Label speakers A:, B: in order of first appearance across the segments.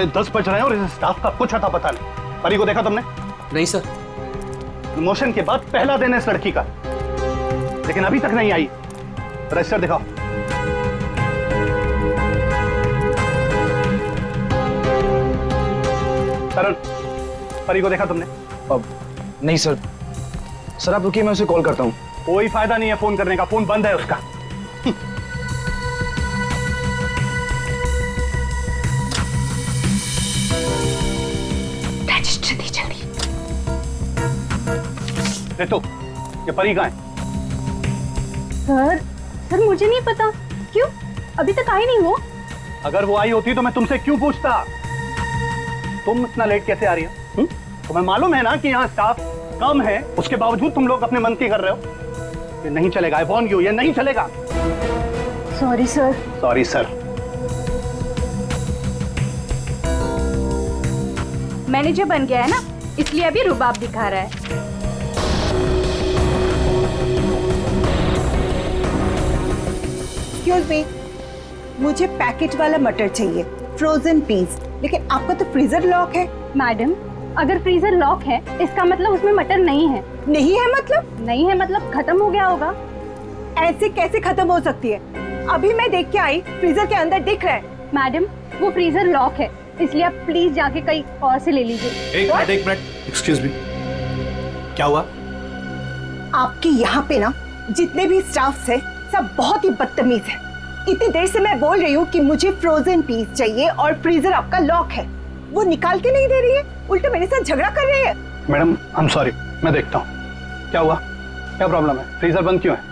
A: 10:30 बज रहे हैं और इस स्टाफ का कुछ अता पता नहीं। परी को देखा तुमने?
B: नहीं सर।
A: प्रमोशन के बाद पहला दिन है इस लड़की का, लेकिन अभी तक नहीं आई। रजिस्टर दिखाओ। करण, परी को देखा तुमने?
C: अब नहीं सर। सर आप रुकिए, मैं उसे कॉल करता हूँ।
A: कोई फायदा नहीं है फोन करने का, फोन बंद है उसका।
D: रजिस्टर दे जल्दी।
A: तो ये परी कहाँ है?
D: सर मुझे नहीं पता। क्यों? अभी तक आई नहीं वो।
A: अगर वो आई होती तो मैं तुमसे क्यों पूछता? तुम इतना लेट कैसे आ रही हो? तुम्हें मालूम है ना कि यहाँ स्टाफ कम है, उसके बावजूद तुम लोग अपने मन की कर रहे हो। ये नहीं चलेगा। आई वॉर्न यू, ये नहीं चलेगा।
D: Sorry sir.
A: Sorry sir.
D: Manager बन गया है ना, इसलिए अभी रुबाब दिखा रहा है।
E: एक्सक्यूज मी, मुझे पैकेट वाला मटर चाहिए, फ्रोजन पीस। लेकिन आपका तो फ्रीजर लॉक है।
D: मैडम, अगर फ्रीजर लॉक है इसका मतलब उसमें मटर नहीं है।
E: नहीं है मतलब?
D: नहीं है मतलब खत्म हो गया होगा।
E: ऐसे कैसे खत्म हो सकती है? अभी मैं देख के आई, फ्रीजर के अंदर दिख रहा है।
D: मैडम, वो फ्रीजर लॉक है, इसलिए आप प्लीज जाके कहीं और से ले लीजिए।
A: एक मिनट, एक्सक्यूज मी, क्या हुआ?
E: आपके यहाँ पे ना जितने भी स्टाफ है सब बहुत ही बदतमीज है। इतनी देर से मैं बोल रही हूँ कि मुझे फ्रोजन पीस चाहिए और फ्रीजर आपका लॉक है, वो निकाल के नहीं दे रही है, उल्टा मेरे साथ झगड़ा कर रही है।
A: मैडम आई एम सॉरी, मैं देखता हूँ क्या हुआ, क्या प्रॉब्लम है, फ्रीजर बंद क्यों है?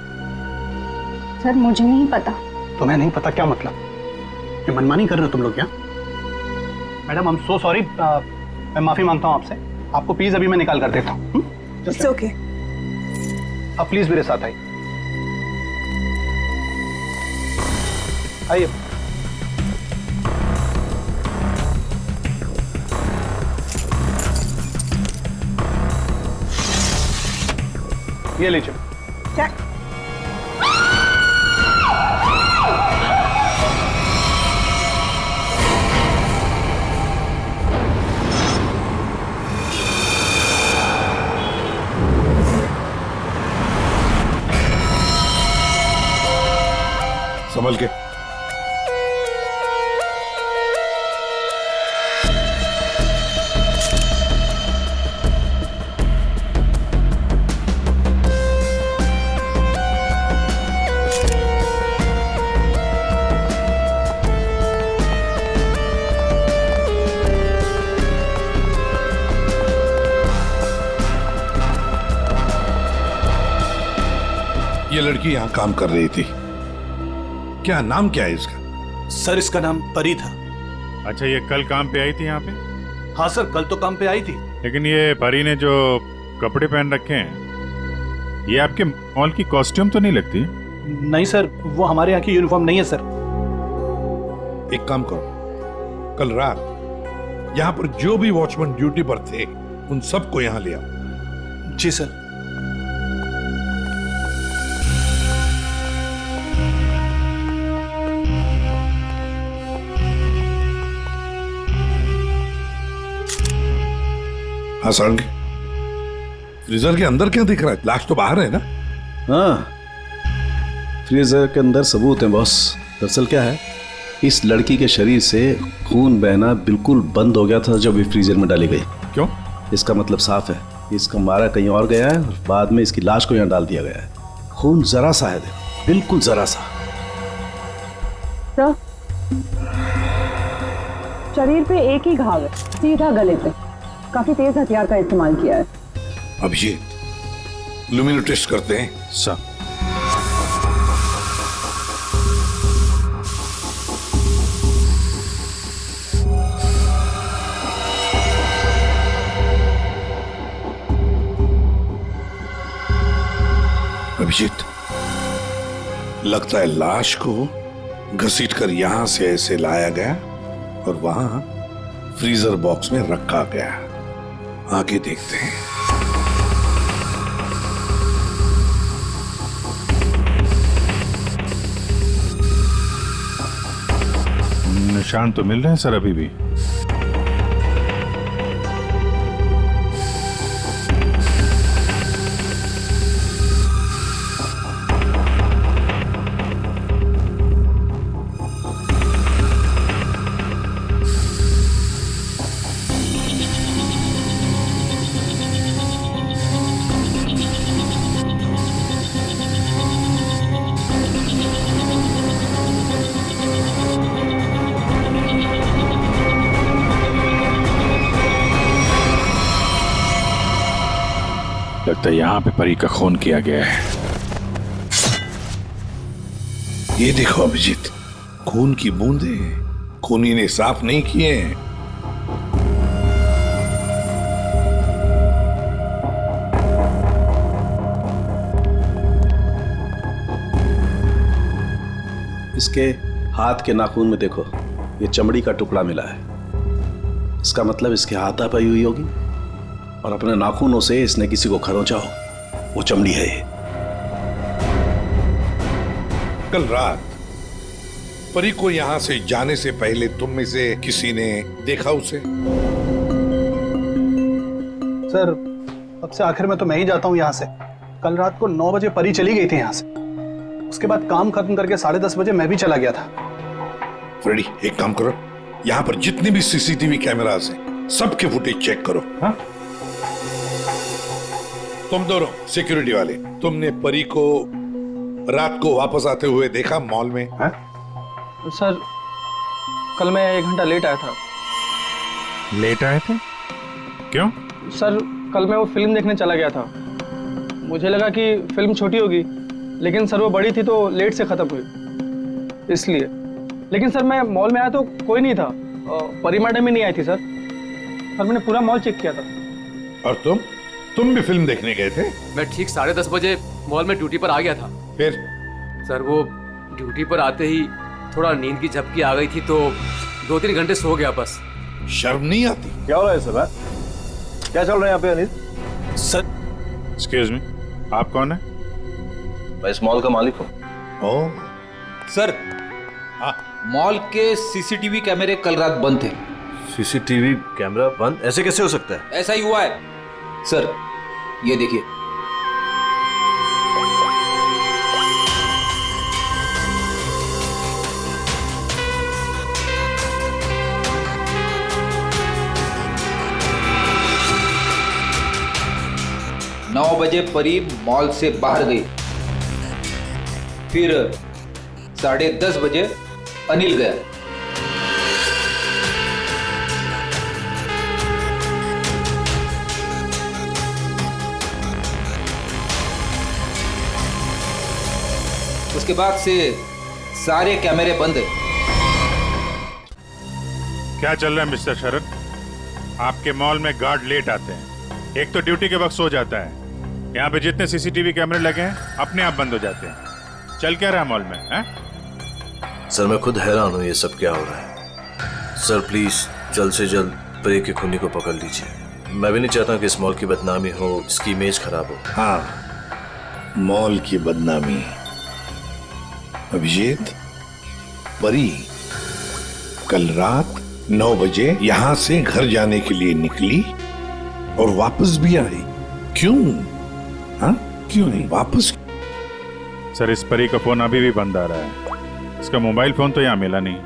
D: सर मुझे नहीं पता।
A: तुम्हें नहीं पता क्या मतलब? ये मनमानी कर रहे हो तुम लोग क्या? Madam I am so sorry, मैं माफी मांगता हूँ आपसे। आपको प्लीज अभी मैं निकाल कर देता हूँ।
E: It's okay.
A: अब प्लीज मेरे साथ आइए। आइए। ये लीजिए।
E: क्या?
F: संभल के। ये लड़की यहाँ काम कर रही थी, क्या नाम क्या है इसका?
G: सर इसका नाम परी था।
H: अच्छा, ये कल काम पे आई थी यहाँ पे?
G: हाँ सर, कल तो काम पे आई थी।
H: लेकिन ये परी ने जो कपड़े पहन रखे हैं, ये आपके मॉल की कॉस्ट्यूम तो नहीं लगती?
G: नहीं सर, वो हमारे यहाँ की यूनिफॉर्म नहीं है सर।
F: एक काम करो, कल रात यहाँ पर जो भी वॉचमैन ड्यूटी पर थे उन सबको यहाँ ले आओ।
G: जी सर।
F: हाँ सारंगी, फ्रीजर के अंदर क्या दिख रहा है? लाश तो बाहर है ना?
I: हाँ, फ्रीजर के अंदर सबूत है बॉस। दरअसल क्या है, इस लड़की के शरीर से खून बहना बिल्कुल बंद हो गया था जब ये फ्रीजर में डाली गई।
H: क्यों?
I: इसका मतलब साफ है, इसका मारा कहीं और गया है और बाद में इसकी लाश को यहाँ डाल दिया गया है। खून जरा सा है, बिल्कुल जरा सा।
J: सर, शरीर पे एक ही घाव है, सीधा गले पे। काफी तेज हथियार का इस्तेमाल किया है।
F: अब ये लुमिनो टेस्ट करते हैं।
H: सर,
F: अभिजीत, लगता है लाश को घसीटकर यहां से ऐसे लाया गया और वहां फ्रीजर बॉक्स में रखा गया। आगे देखते हैं।
H: निशान तो मिल रहे हैं सर अभी भी। लगता है यहाँ पे परी का खून किया गया है।
F: ये देखो अभिजीत, खून की बूंदे खूनी ने साफ नहीं किए हैं।
I: इसके हाथ के नाखून में देखो, ये चमड़ी का टुकड़ा मिला है। इसका मतलब इसके हाथापाई हुई होगी और अपने नाखूनों से इसने किसी को खरोंचा हो। वो चमड़ी है ये।
F: कल रात परी को यहां से जाने से पहले तुम में से किसी ने देखा उसे?
G: सर अब से आखिर में तो मैं ही जाता हूँ यहाँ से। कल रात को 9 बजे परी चली गई थी यहाँ से। उसके बाद काम खत्म करके 10:30 बजे मैं भी चला गया था।
F: फ्रेडी, एक काम करो, यहाँ पर जितने भी सीसीटीवी कैमरास हैं सबके फुटेज चेक करो। हाँ? तुम दोनों सिक्योरिटी वाले, तुमने परी को रात को वापस आते हुए देखा मॉल में? हाँ?
C: सर कल मैं 1 घंटा लेट आया था।
H: लेट आए थे? क्यों?
C: सर कल मैं वो फिल्म देखने चला गया था। मुझे लगा कि फिल्म छोटी होगी, लेकिन सर वो बड़ी थी तो लेट से खत्म हुई, इसलिए। लेकिन सर मैं मॉल में आया तो कोई नहीं था। परी मैडम भी नहीं आई थी सर। मैंने पूरा मॉल चेक किया था।
F: और तुम भी फिल्म देखने गए थे?
B: मैं ठीक 10:30 बजे मॉल में ड्यूटी पर आ गया था।
F: फिर?
B: सर वो ड्यूटी पर आते ही थोड़ा नींद की झपकी आ गई थी तो 2-3 घंटे सो गया बस।
F: शर्म नहीं आती?
I: क्या हो रहा है सर? क्या चल रहा है यहाँ पे अनिल?
G: सर
H: एक्सक्यूज मी, आप कौन है?
I: मैं इस मॉल का मालिक हूँ।
F: ओह,
K: सर
F: हाँ।
K: मॉल के सीसीटीवी कैमरे कल रात बंद थे।
I: सीसीटीवी कैमरा बंद? ऐसे कैसे हो सकता है?
K: ऐसा ही हुआ है सर, ये देखिए। नौ बजे परी मॉल से बाहर गई, फिर 10:30 बजे अनिल गया। उसके बाद से सारे कैमरे बंद है।
H: क्या चल रहा है मिस्टर शरद? आपके मॉल में गार्ड लेट आते हैं, एक तो ड्यूटी के वक्त सो जाता है। यहाँ पे जितने सीसीटीवी कैमरे लगे हैं अपने आप बंद हो जाते हैं। चल क्या रहा है मॉल में? है?
L: सर मैं खुद हैरान हूँ, ये सब क्या हो रहा है। सर प्लीज जल्द से जल्द परी के खूनी को पकड़ लीजिए। मैं भी नहीं चाहता कि इस मॉल की बदनामी हो, इसकी इमेज खराब हो।
F: हाँ, मॉल की बदनामी। अभिजीत, परी कल रात 9 बजे यहां से घर जाने के लिए निकली और वापस भी आई। क्यों? हाँ, क्यों नहीं वापस?
H: सर इस परी का फोन अभी भी बंद आ रहा है। इसका मोबाइल फोन तो यहाँ मिला नहीं।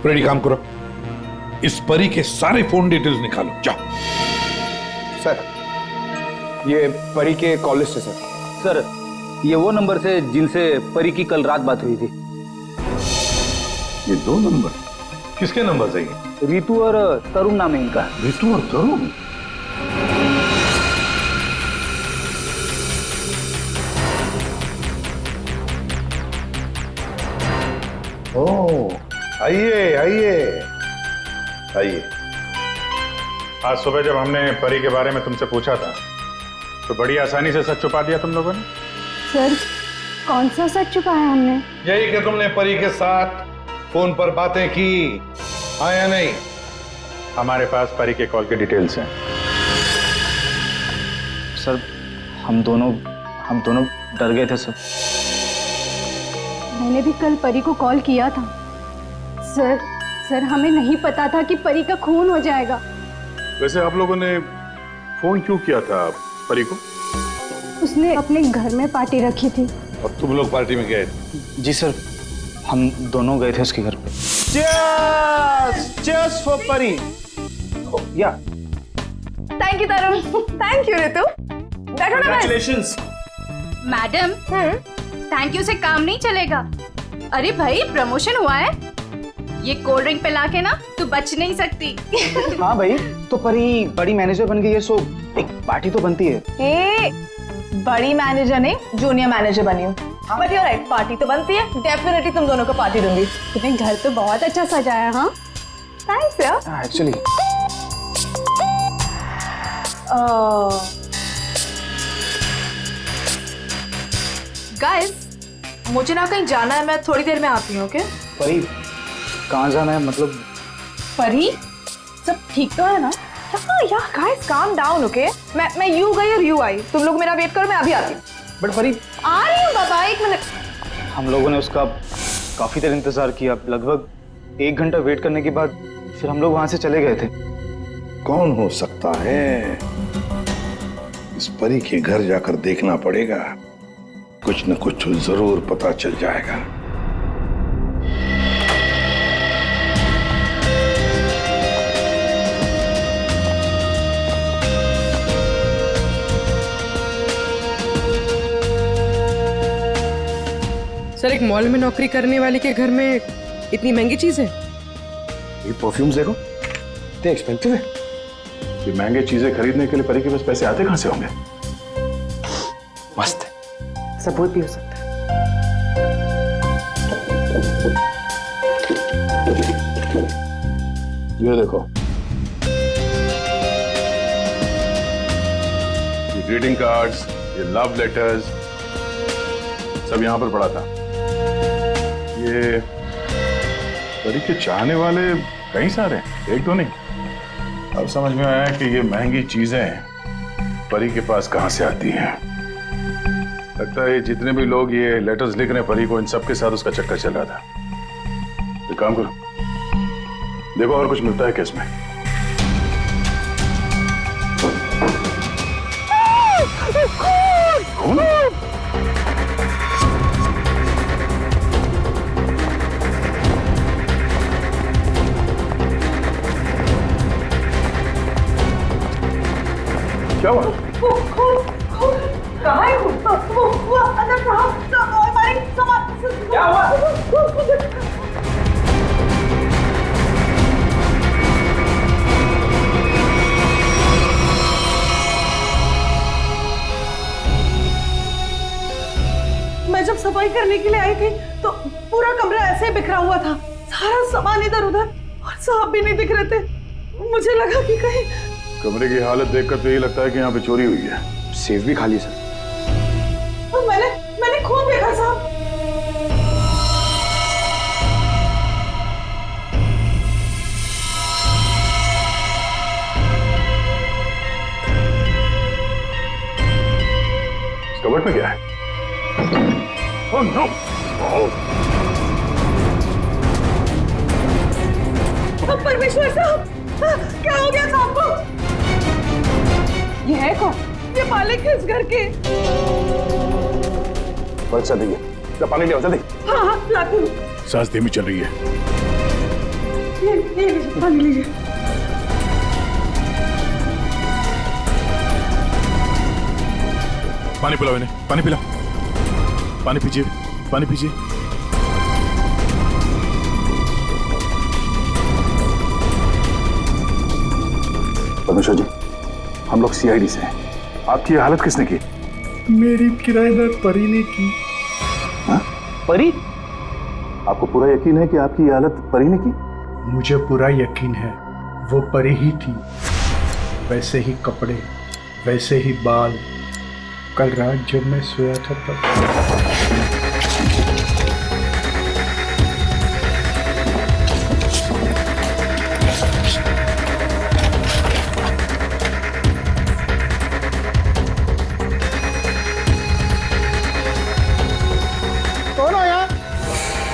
F: फ्रेडी, काम करो, इस परी के सारे फोन डिटेल्स निकालो, जाओ।
C: सर ये परी के कॉल लिस्ट है सर। सर ये वो नंबर से जिनसे परी की कल रात बात हुई थी।
F: ये 2 नंबर किसके नंबर है?
C: रितु और तरुण नाम है इनका।
F: रितु और तरुण? ओह, आइए आइए आइए।
H: आज सुबह जब हमने परी के बारे में तुमसे पूछा था तो बड़ी आसानी से सच छुपा दिया तुम लोगों ने।
D: सर कौन सा सच छुपाया हमने?
F: यही कि तुमने परी के साथ फोन पर बातें की, आया नहीं?
H: हमारे पास परी के कॉल के डिटेल्स हैं।
C: सर हम दोनों डर गए थे सर।
D: मैंने भी कल परी को कॉल किया था। सर हमें नहीं पता था कि परी का खून हो जाएगा।
F: वैसे आप लोगों ने फोन क्यों किया था परी को?
D: उसने अपने घर में पार्टी रखी थी
F: और तुम लोग पार्टी में गए?
C: जी सर, हम दोनों गए थे उसके घर पे।
I: Cheers for परी।
C: या
E: thank you Tarun. Thank you Ritu. बैठो ना।
I: Congratulations।
D: मैडम थैंक यू से काम नहीं चलेगा। अरे भाई प्रमोशन हुआ है, ये कोल्ड ड्रिंक पिला के ना तू बच नहीं सकती।
C: हाँ भाई, तो परी बड़ी मैनेजर बन गई है, सो एक पार्टी तो बनती है।
J: बड़ी मैनेजर नहीं, जूनियर मैनेजर बनी हूँ। बट यू राइट, पार्टी तो बनती है। डेफिनेटली तुम दोनों को पार्टी दूंगी।
D: तुम्हें घर तो बहुत अच्छा सजाया। हाँ
J: थैंक्स यार।
C: एक्चुअली
J: गाइस, मुझे ना कहीं जाना है, मैं थोड़ी देर में आती हूँ। ओके
C: परी, कहाँ जाना है? मतलब
J: परी, सब ठीक तो है ना? यार गाइस काम डाउन। ओके मैं यू गई और यू आई, तुम लोग मेरा वेट करो, मैं अभी आती हूँ।
C: बट परी,
J: आ रही हूँ बाबा, 1 मिनट।
C: हम लोगों ने उसका काफी देर इंतजार किया, लगभग 1 घंटा वेट करने के बाद फिर हम लोग वहां से चले गए थे।
F: कौन हो सकता है? इस परी के घर जाकर देखना पड़ेगा, कुछ न कुछ जरूर पता चल जाएगा।
M: सर, एक मॉल में नौकरी करने वाले के घर में इतनी महंगी चीज है?
I: ये परफ्यूम्स देखो, इतने एक्सपेंसिव है। ये महंगे चीजें खरीदने के लिए परी के पास पैसे आते कहां से होंगे? मस्त है।
M: सबूत भी हो सकता है।
I: ये देखो, ये ग्रीटिंग कार्ड्स, ये लव लेटर्स, सब यहां पर पड़ा था। ये परी के चाहने वाले कई सारे हैं, एक तो नहीं। अब समझ में आया कि ये महंगी चीजें परी के पास कहां से आती हैं। लगता है जितने भी लोग ये लेटर्स लिख रहे हैं परी को, इन सब के साथ उसका चक्कर चल रहा था। एक काम करो, देखो और कुछ मिलता है क्या इसमें। खून? क्या हुआ?
J: कहाँ है वो अंदर क्या हुआ?
E: मैं जब सफाई करने के लिए आई थी तो पूरा कमरा ऐसे ही बिखरा हुआ था, सारा सामान इधर उधर, और साहब भी नहीं दिख रहे थे। मुझे लगा कि कहीं
I: कमरे की हालत देखकर तो यही लगता है कि यहाँ पे चोरी हुई है।
C: सेफ भी खाली सर।
E: तो मैंने खून देखा साहब।
I: इस कबर्ड में क्या है? Oh no!
E: परमेश्वर साहब, क्या हो गया साहब को? ये है कौन? ये मालिक है इस घर के।
I: बच्चा नहीं है, क्या पानी ले आओ जल्दी।
E: हाँ लाती हूँ।
I: सांस धीमी चल रही है।
E: ये लीजिए, पानी लीजिए।
I: पानी पिलाओ इन्हें, पानी पिलाओ। पानी पीजिए, पानी पीजिए। परमेश्वर जी, हम लोग सीआईडी से हैं। आपकी ये हालत किसने की?
G: मेरी किराएदार परी ने की।
I: हाँ? परी? आपको पूरा यकीन है कि आपकी ये हालत परी ने की?
G: मुझे पूरा यकीन है, वो परी ही थी। वैसे ही कपड़े, वैसे ही बाल। कल रात जब मैं सोया था तब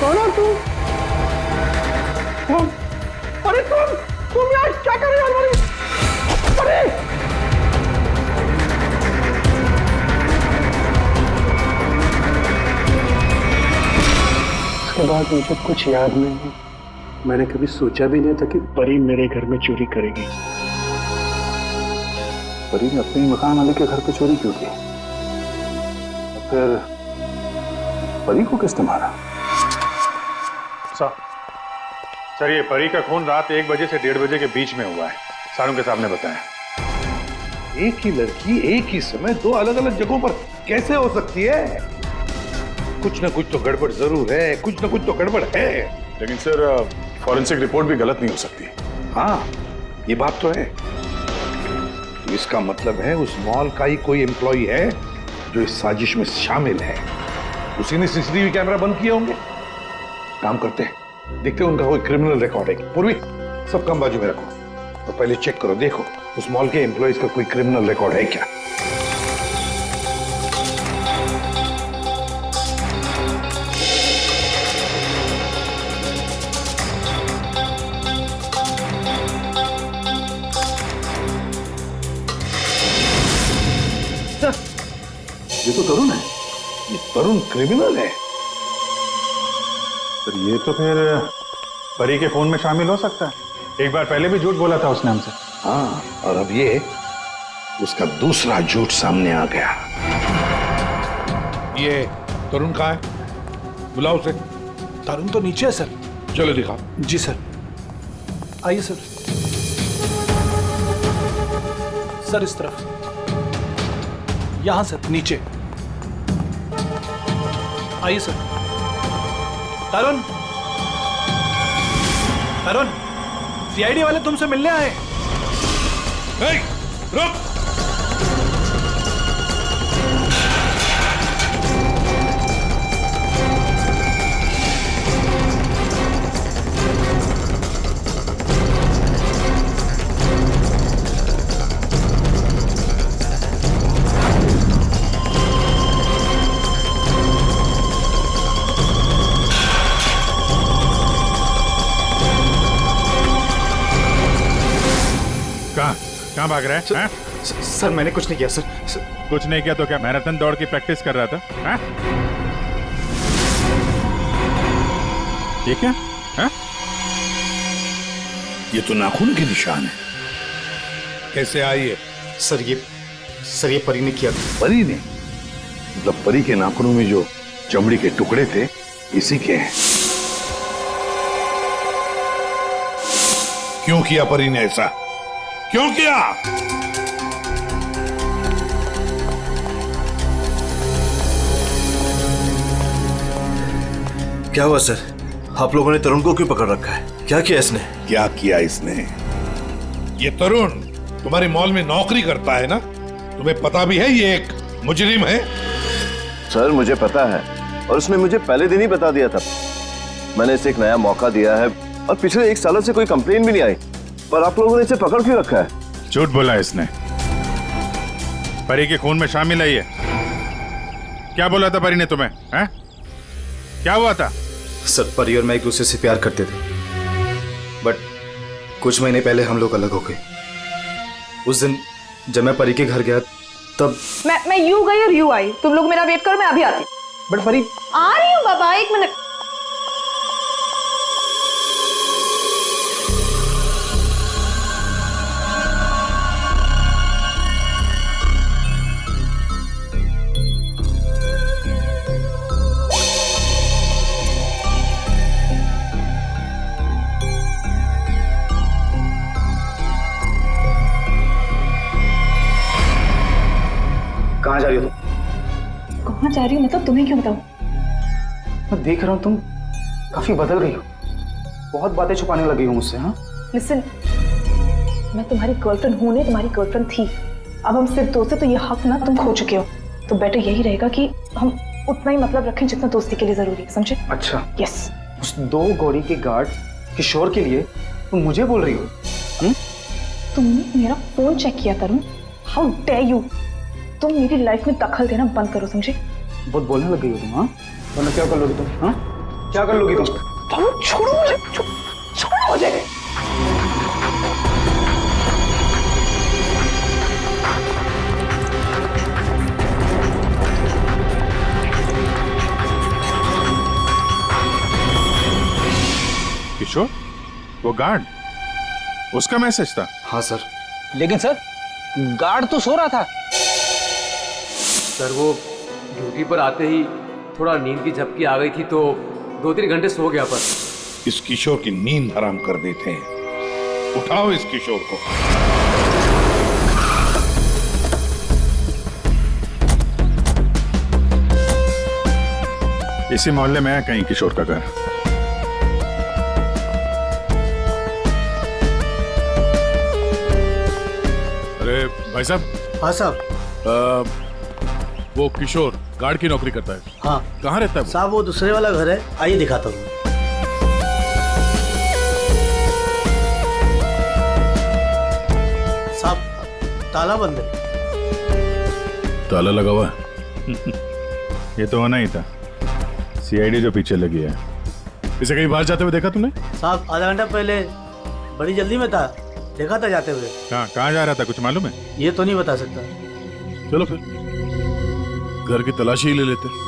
E: कौन हो तुम? अरे तुम यार क्या कर रहे हो? अरे
G: उसके बाद मुझे कुछ याद नहीं। मैंने कभी सोचा भी नहीं था कि परी मेरे घर में चोरी करेगी।
I: परी ने अपने मकान वाले के घर पे चोरी क्यों की? फिर परी को किसने मारा?
H: सर, ये परी का खून रात 1 बजे से 1:30 बजे के बीच में हुआ है, सारों के सामने बताया।
F: एक ही लड़की एक ही समय दो अलग अलग जगहों पर कैसे हो सकती है? कुछ ना कुछ तो गड़बड़ जरूर है, कुछ ना कुछ तो गड़बड़ है।
N: लेकिन सर फॉरेंसिक रिपोर्ट भी गलत नहीं हो सकती।
F: हाँ, ये बात तो है। तो इसका मतलब है उस मॉल का ही कोई एम्प्लॉई है जो इस साजिश में शामिल है। उसी ने सीसीटीवी कैमरा बंद किए होंगे। काम करते हैं, देखते हैं उनका कोई क्रिमिनल रिकॉर्ड है। पूर्वी, सब काम बाजू में रखो तो पहले चेक करो, देखो उस मॉल के एम्प्लॉइज का कोई क्रिमिनल रिकॉर्ड है क्या। ये तो तरुण है, ये तरुण क्रिमिनल है।
H: सर ये तो फिर परी के फोन में शामिल हो सकता है। एक बार पहले भी झूठ बोला था उसने हमसे।
F: हाँ, और अब ये उसका दूसरा झूठ सामने आ गया। ये तरुण कहाँ है? बुलाओ उसे।
G: तरुण तो नीचे है सर।
F: चलो दिखाओ।
G: जी सर। आइए सर। सर इस तरफ। यहां सर, नीचे। आइए सर। तरुण, तरुण, सीआईडी वाले तुमसे मिलने आए।
F: रुक।
H: कहाँ भाग रहा है?
G: सर मैंने कुछ नहीं किया सर।
H: कुछ नहीं किया तो क्या मैराथन दौड़ की प्रैक्टिस कर रहा था? हाँ? ये क्या? हाँ?
F: ये तो नाखून के निशान है। कैसे आई है?
G: सर ये परी ने किया था।
F: परी ने? मतलब परी के नाखूनों में जो चमड़ी के टुकड़े थे इसी के हैं। क्यों किया परी ने ऐसा? क्यों किया?
L: क्या हुआ सर? आप लोगों ने तरुण को क्यों पकड़ रखा है? क्या किया इसने?
F: क्या किया इसने? ये तरुण तुम्हारे मॉल में नौकरी करता है ना? तुम्हें पता भी है ये एक मुजरिम है?
L: सर मुझे पता है, और उसने मुझे पहले दिन ही बता दिया था। मैंने इसे एक नया मौका दिया है और पिछले 1 सालों से कोई कंप्लेन भी नहीं आई, पर आप लोगों ने इसे पकड़ क्यों रखा है?
H: झूठ बोला इसने। परी के खून में शामिल है ये। क्या बोला था परी ने तुम्हें? हैं? क्या हुआ था?
G: सर परी और मैं एक दूसरे से प्यार करते थे, बट कुछ महीने पहले हम लोग अलग हो गए। उस दिन जब मैं परी के घर गया तब
J: मैं यू गई और यू आई। तुम लोग मेरा वेट करो, मैं अभी आती हूँ।
G: बट परी
J: आ रही हूँ बाबा, 1 मिनट।
C: कहाँ जा रही हो तुम?
J: कहाँ जा रही हूँ मतलब? तुम्हें क्यों बताऊँ?
C: मैं देख रहा हूँ तुम काफी बदल गई हो। बहुत बातें छुपाने लगी हो मुझसे। हाँ
J: लिसन, मैं तुम्हारी गर्लफ्रेंड हूँ, नहीं तुम्हारी गर्लफ्रेंड थी। अब हम सिर्फ दोस्त है तो ये हक ना तुम खो चुके हो। तो बेटर यही रहेगा कि हम उतना ही मतलब रखें जितना दोस्ती के लिए जरूरी है, समझे?
C: अच्छा।
J: यस।
C: उस 2 गौड़ी के गार्ड किशोर के लिए तुम मुझे बोल रही हो?
J: तुमने मेरा फोन चेक किया तरुण? How dare you! तुम मेरी लाइफ में दखल देना बंद करो, समझे?
C: बहुत बोलने लग गई हो तुम। हाँ, वरना क्या कर लोगी तुम? हाँ, क्या कर लोगी तुम?
J: छोड़ो मुझे, छोड़ो मुझे।
H: किशोर, वो गार्ड, उसका मैसेज था?
C: हाँ सर।
K: लेकिन सर गार्ड तो सो रहा था।
B: सर वो ड्यूटी पर आते ही थोड़ा नींद की झपकी आ गई थी तो 2-3 घंटे सो गया। पर
F: इस किशोर की नींद हराम कर देते हैं। उठाओ इस किशोर को।
H: इसी मोहल्ले में है कहीं किशोर का घर।
N: अरे भाई साहब।
O: हाँ साहब।
N: वो किशोर गार्ड की नौकरी करता है।
O: हाँ।
N: कहाँ रहता है
O: साहब वो दूसरे वाला घर है, आइए दिखाता हूँ। साहब ताला बंद है।
N: ताला लगा हुआ है।
H: ये तो होना ही था, सीआईडी जो पीछे लगी है।
N: इसे कहीं बाहर जाते हुए देखा तुमने?
O: साहब आधा घंटा पहले बड़ी जल्दी में था, देखा था जाते हुए।
H: कहाँ जा रहा था, कुछ मालूम है?
O: ये तो नहीं बता सकता।
N: चलो फिर घर की तलाशी ही ले लेते।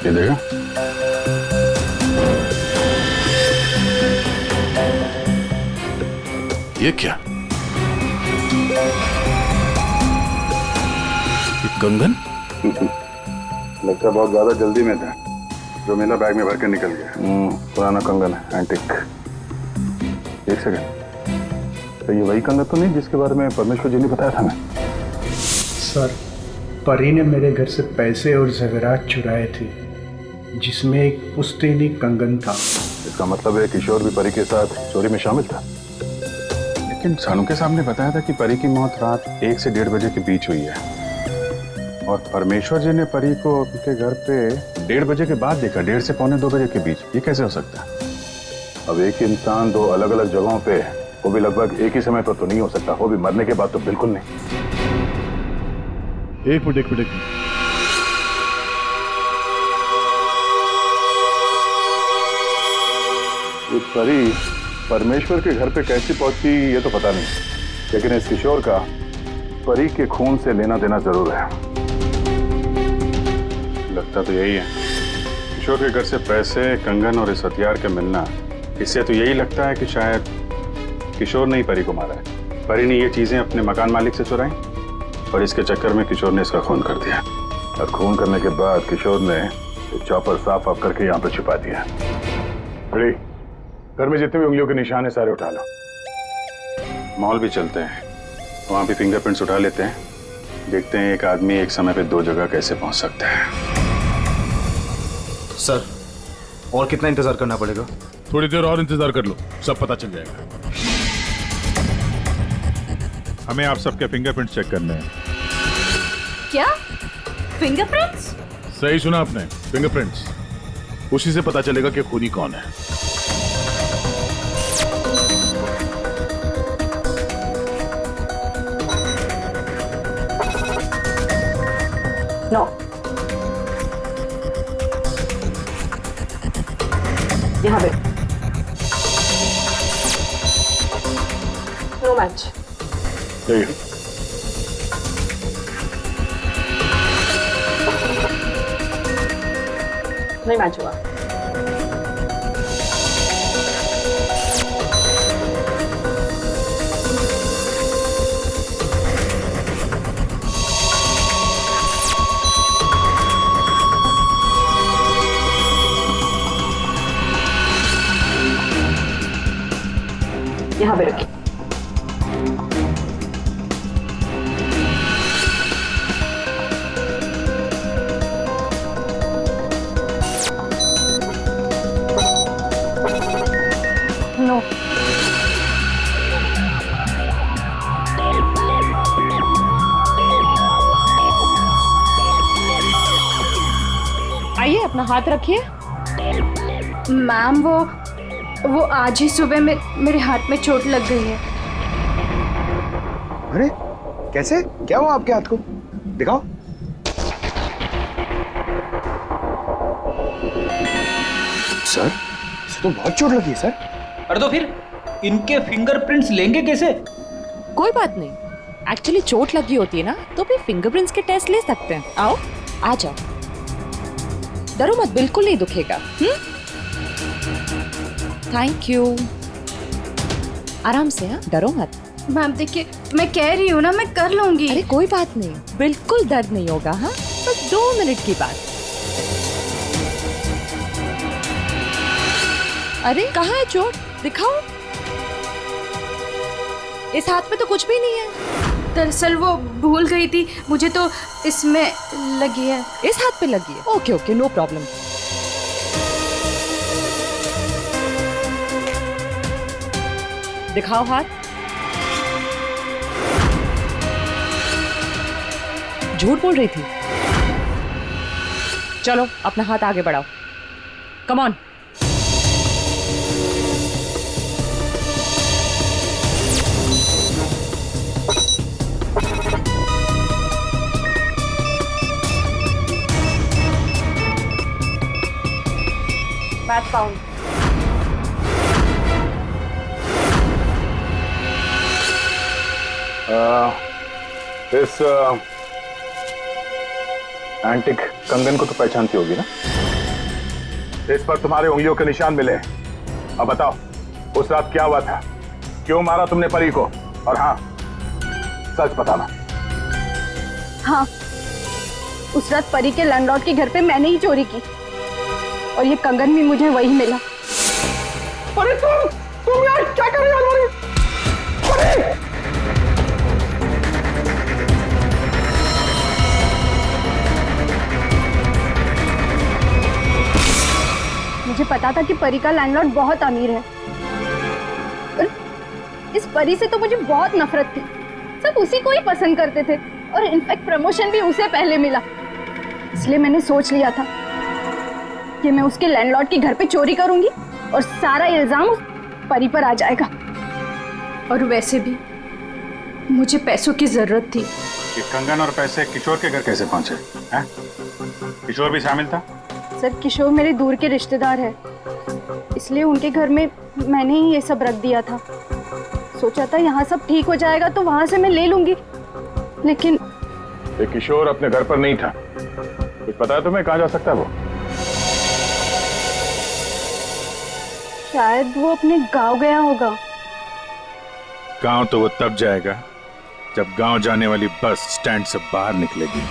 H: ये देखा?
N: ये क्या? ये कंगन?
F: लगता बहुत ज्यादा जल्दी में था, जो मेरा बैग में भर के निकल गया। पुराना कंगन है, एंटिक। एक सेकंड, तो ये वही कंगन तो नहीं जिसके बारे में परमेश्वर जी ने बताया था हमें?
G: सर, परी ने मेरे घर से पैसे और ज़ेवरात चुराए थे, जिसमें एक पुश्तैनी कंगन था।
F: इसका मतलब है किशोर भी परी के साथ चोरी में शामिल था। लेकिन सानू के सामने बताया था कि परी की मौत रात 1 से 1:30 बजे के बीच हुई है, और परमेश्वर जी ने परी को उनके घर पे 1:30 बजे के बाद देखा, 1:30 से पौने 2 बजे के बीच। ये कैसे हो सकता है? अब एक ही इंसान दो अलग अलग जगहों पे, वो भी लगभग एक ही समय पर तो नहीं हो सकता, वो भी मरने के बाद तो बिल्कुल नहीं।
N: एक मिनट।
F: ये परी परमेश्वर के घर पे कैसे पहुंची ये तो पता नहीं, लेकिन इस किशोर का परी के खून से लेना देना जरूर है। लगता तो यही है। किशोर के घर से पैसे, कंगन और इस हथियार के मिलना, इससे तो यही लगता है कि शायद किशोर ने ही परी को मारा है। परी ने ये चीजें अपने मकान मालिक से चुराई और इसके चक्कर में किशोर ने इसका खून कर दिया, और खून करने के बाद किशोर ने चॉपर साफ ऑफ करके यहाँ पर छिपा दिया। अरे घर में जितने भी उंगलियों के निशान है सारे उठा लो। मॉल भी चलते हैं, वहां भी फिंगरप्रिंट्स उठा लेते हैं, देखते हैं एक आदमी एक समय पे 2 जगह कैसे पहुंच सकता है।
L: सर, और कितना इंतजार करना पड़ेगा?
N: थोड़ी देर और इंतजार कर लो, सब पता चल जाएगा।
H: हमें आप सबके फिंगरप्रिंट चेक करने हैं।
D: क्या फिंगरप्रिंट्स?
N: सही सुना आपने, फिंगरप्रिंट्स। उसी से पता चलेगा कि खूनी कौन है।
J: नो, यहाँ पे नो मैच। नहीं मैच हुआ। यहाँ पे रखिए। नो,
D: आइए अपना हाथ रखिए। मैम वो आज ही सुबह में मेरे हाथ में चोट लग गई है।
P: अरे कैसे, क्या हुआ आपके हाथ को? दिखाओ। सर, इसे तो बहुत चोट लगी है सर।
K: अरे तो फिर इनके फिंगरप्रिंट्स लेंगे कैसे?
Q: कोई बात नहीं, एक्चुअली चोट लगी होती है ना, तो फिर फिंगरप्रिंट्स के टेस्ट ले सकते हैं। आओ, आ जाओ, डरो मत, बिल्कुल नहीं दुखेगा। Thank you. आराम से, हाँ, डरो मत।
D: मैम देखिए, मैं कह रही हूँ ना, मैं कर लूंगी।
Q: अरे कोई बात नहीं, बिल्कुल दर्द नहीं होगा। हाँ, बस 2 मिनट की बात। अरे कहाँ है चोट, दिखाओ। इस हाथ में तो कुछ भी नहीं है।
D: दरअसल वो भूल गई थी, मुझे तो इसमें लगी है।
Q: इस हाथ पे लगी है? Okay okay, no problem. दिखाओ हाथ। झूठ बोल रही थी। चलो अपना हाथ आगे बढ़ाओ, कम ऑन। Back pound.
N: इस एंटिक कंगन को तो पहचानती होगी ना? इस पर तुम्हारे उंगलियों के निशान मिले। अब बताओ, उस रात क्या हुआ था? क्यों मारा तुमने परी को? और हाँ, सच बताना।
J: हाँ, उस रात परी के लैंडलॉर्ड के घर पे मैंने ही चोरी की और ये कंगन भी मुझे वही मिला।
C: अरे तुम यार क्या कर रही हो?
J: मुझे पता था कि परी का लैंडलॉर्ड बहुत अमीर है, पर इस परी से तो मुझे बहुत नफरत थी। सब उसी को ही पसंद करते थे और इनफैक्ट प्रमोशन भी उसे पहले मिला। इसलिए मैंने सोच लिया था कि मैं उसके लैंडलॉर्ड के घर पे चोरी करूंगी और सारा इल्जाम उस परी पर आ जाएगा।
D: और वैसे भी मुझे पैसों की जरूरत थी।
H: ये कंगन और पैसे किशोर के घर कैसे पहुंचे हैं? किशोर भी शामिल था?
J: सर, किशोर मेरे दूर के रिश्तेदार है, इसलिए उनके घर में मैंने ही ये सब रख दिया था। सोचा था यहाँ सब ठीक हो जाएगा तो वहां से मैं ले लूंगी, लेकिन
N: ये किशोर अपने घर पर नहीं था। कुछ पता है तुम्हें कहाँ जा सकता है वो?
J: शायद वो अपने गांव गया होगा।
H: गांव तो वो तब जाएगा जब गांव जाने वाली बस स्टैंड से बाहर निकलेगी।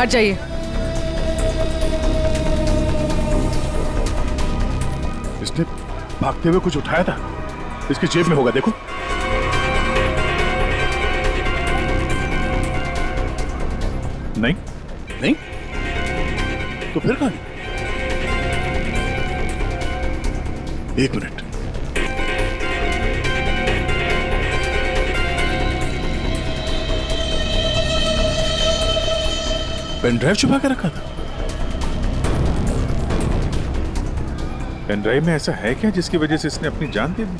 M: हट जाइए।
N: इसने भागते हुए कुछ उठाया था, इसकी जेब में होगा, देखो। नहीं नहीं, तो फिर कहां? एक मिनट, पेन ड्राइव छुपा के रखा था।
H: पेन ड्राइव में ऐसा है क्या जिसकी वजह से इसने अपनी जान दे दी?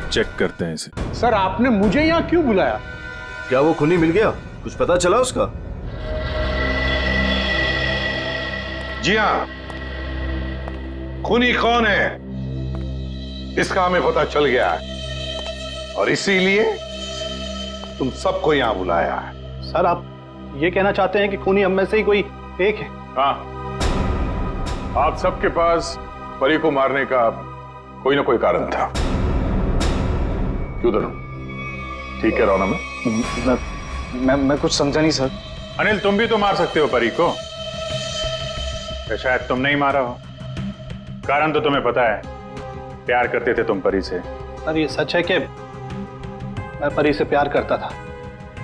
H: चेक करते हैं इसे।
G: सर, आपने मुझे यहाँ क्यों बुलाया?
L: क्या वो खूनी मिल गया? कुछ पता चला उसका?
F: जी हाँ, खूनी कौन है इसका हमें पता चल गया है और इसीलिए तुम सबको यहां बुलाया है।
A: सर, आप ये कहना चाहते हैं कि खूनी हम में से ही कोई एक है?
N: हाँ, आप सबके पास परी को मारने का कोई ना कोई कारण था। क्यों तरुण, ठीक कह रहा हूं ना
C: मैं कुछ समझा नहीं सर।
H: अनिल, तुम भी तो मार सकते हो परी को, या शायद तुम नहीं मारा हो। कारण तो तुम्हें पता है, प्यार करते थे तुम परी से।
A: सर ये सच है कि मैं परी से प्यार करता था,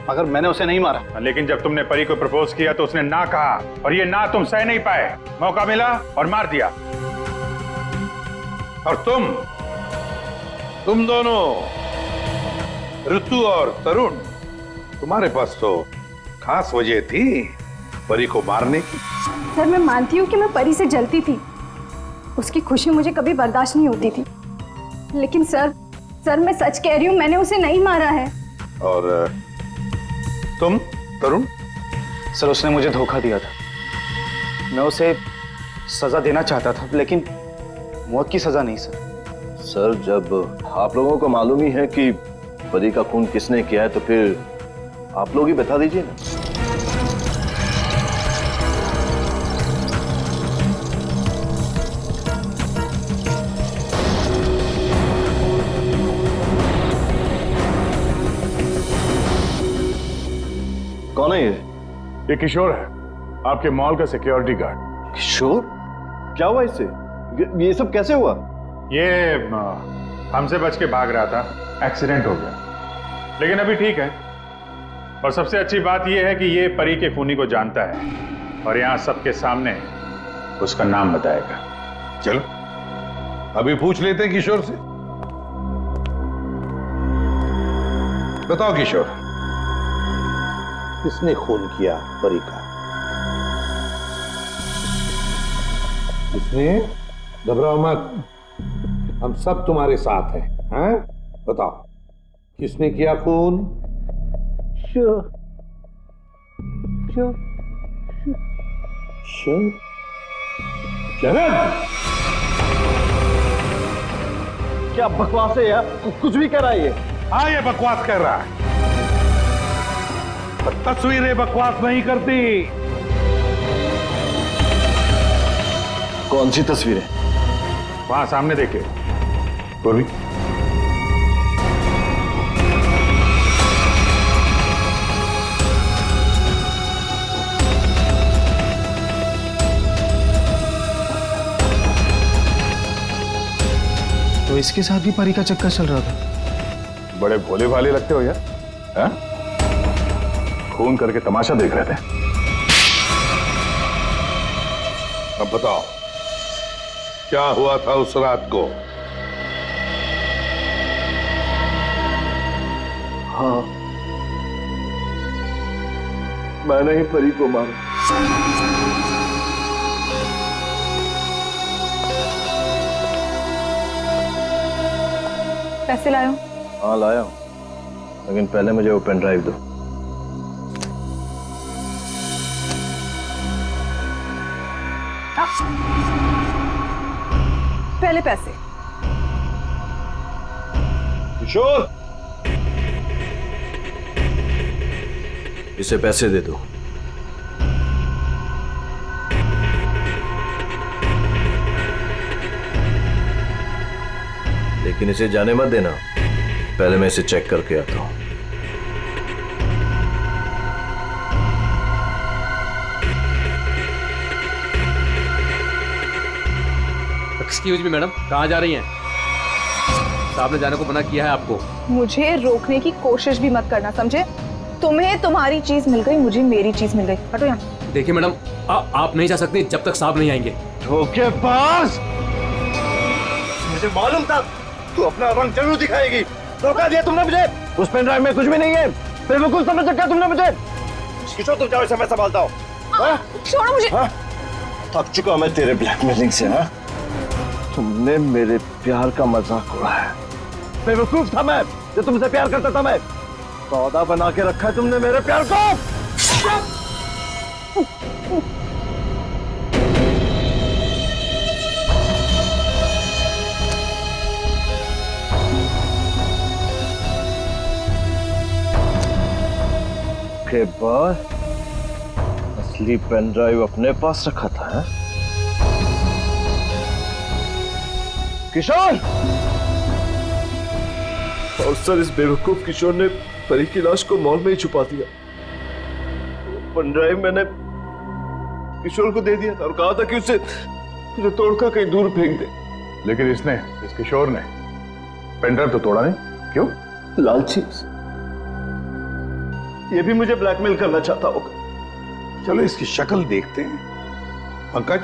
A: मगर मैंने उसे नहीं मारा।
H: लेकिन जब तुमने परी को प्रपोज किया तो उसने ना कहा, और ये ना तुम सह नहीं पाए। मौका मिला और मार दिया।
F: और तुम दोनों, ऋतु और तरुण, तुम्हारे पास तो खास वजह थी परी को मारने की।
J: सर मैं मानती हूँ कि मैं परी से जलती थी, उसकी खुशी मुझे कभी बर्दाश्त नहीं होती थी, लेकिन सर मैं सच कह रही हूँ, मैंने उसे नहीं मारा है।
F: और तुम तरुण?
C: सर उसने मुझे धोखा दिया था, मैं उसे सजा देना चाहता था, लेकिन मौत की सजा नहीं सर।
L: सर जब आप लोगों को मालूम ही है कि परी का खून किसने किया है, तो फिर आप लोग ही बता दीजिए ना। कौन है
N: ये किशोर है, आपके मॉल का सिक्योरिटी गार्ड।
L: किशोर? क्या हुआ इससे? ये सब कैसे हुआ?
H: ये हमसे बच के भाग रहा था, एक्सीडेंट हो गया, लेकिन अभी ठीक है। और सबसे अच्छी बात यह है कि ये परी के खूनी को जानता है, और यहाँ सबके सामने उसका नाम बताएगा।
F: चलो अभी पूछ लेते हैं किशोर से। बताओ किशोर, किसने खून किया परी का? किसने? घबराओ मत, हम सब तुम्हारे साथ हैं। हैं? बताओ किसने किया खून? शरद,
L: क्या बकवास है यार, कुछ भी कर रहा है ये।
F: हाँ ये बकवास कर रहा है, तस्वीरें बकवास नहीं करती।
L: कौन सी तस्वीरें?
H: वहां सामने देखे पूर्वी।
C: तो इसके साथ भी परी का चक्कर चल रहा था।
N: बड़े भोले भाले लगते हो यार, हैं? खून करके तमाशा देख रहे थे।
F: अब बताओ क्या हुआ था उस रात को?
L: हाँ, मैंने ही परी को मारा।
J: पैसे लायो?
L: हाँ लाया हूं, लेकिन पहले मुझे वो पेन ड्राइव दो।
E: पहले पैसे।
L: किशोर, इसे पैसे दे दो। लेकिन इसे जाने मत देना, पहले मैं इसे चेक करके आता हूं।
B: एक्सक्यूज मी मैडम, कहाँ जा रही हैं? साहब ने जाने को मना किया है आपको।
E: मुझे रोकने की कोशिश भी मत करना, समझे? तुम्हें तुम्हारी चीज मिल गई, मुझे मेरी चीज मिल गई। हटो यहाँ।
B: देखिए मैडम, आप नहीं जा सकते जब तक साहब नहीं आएंगे।
L: धोखेबाज! मुझे मालूम था तू अपना रंग जरूर दिखाएगी। धोखा दिया तुमने मुझे। उस पेन ड्राइव में कुछ भी नहीं है। बेवकूफ समझ रखा तुमने मुझे। किशोर तुम जाओ, इसे मैं संभालता हूँ।
E: छोड़ो मुझे।
L: थक चुका मैं तेरे ब्लैकमेलिंग से। हाँ, तुमने मेरे प्यार का मजाक उड़ाया। बेवकूफ था मैं जो तुमसे प्यार करता था। मैं सौदा बना के रखा है तुमने मेरे प्यार को। के बाद असली पेन ड्राइव अपने पास रखा था, है? किशोर!
R: और सर, इस बेवकूफ किशोर ने परी की लाश को मॉल में ही छुपा दिया। पेन ड्राइव मैंने किशोर को दे दिया था और कहा था कि उसे तोड़कर कहीं दूर फेंक दे।
N: लेकिन इस किशोर ने पेन ड्राइव तो तोड़ा नहीं, क्यों?
R: लालची। ये भी मुझे ब्लैकमेल करना चाहता होगा।
F: चलो इसकी शक्ल देखते हैं। पंकज,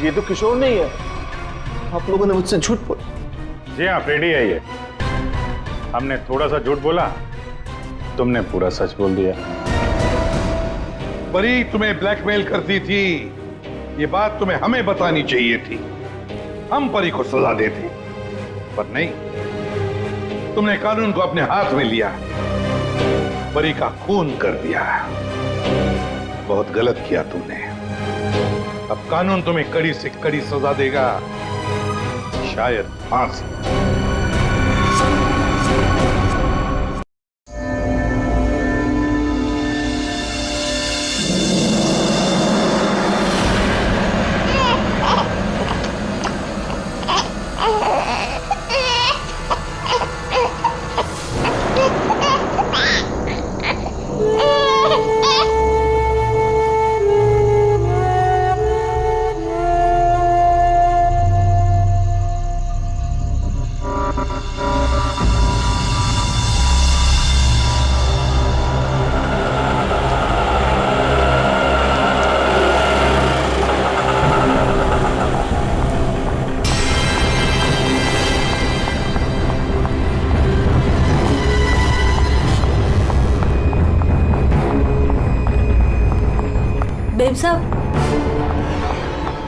R: ये तो किशोर नहीं है। आप लोगों ने मुझसे झूठ बोला।
N: जी हाँ, फ्रेडी है ये। हमने थोड़ा सा झूठ बोला, तुमने पूरा सच बोल दिया।
F: परी तुम्हें ब्लैकमेल करती थी, ये बात तुम्हें हमें बतानी चाहिए थी। हम परी को सजा देते, पर नहीं, तुमने कानून को अपने हाथ में लिया, परी का खून कर दिया। बहुत गलत किया तुमने। अब कानून तुम्हें कड़ी से कड़ी सजा देगा, शायद फांसी।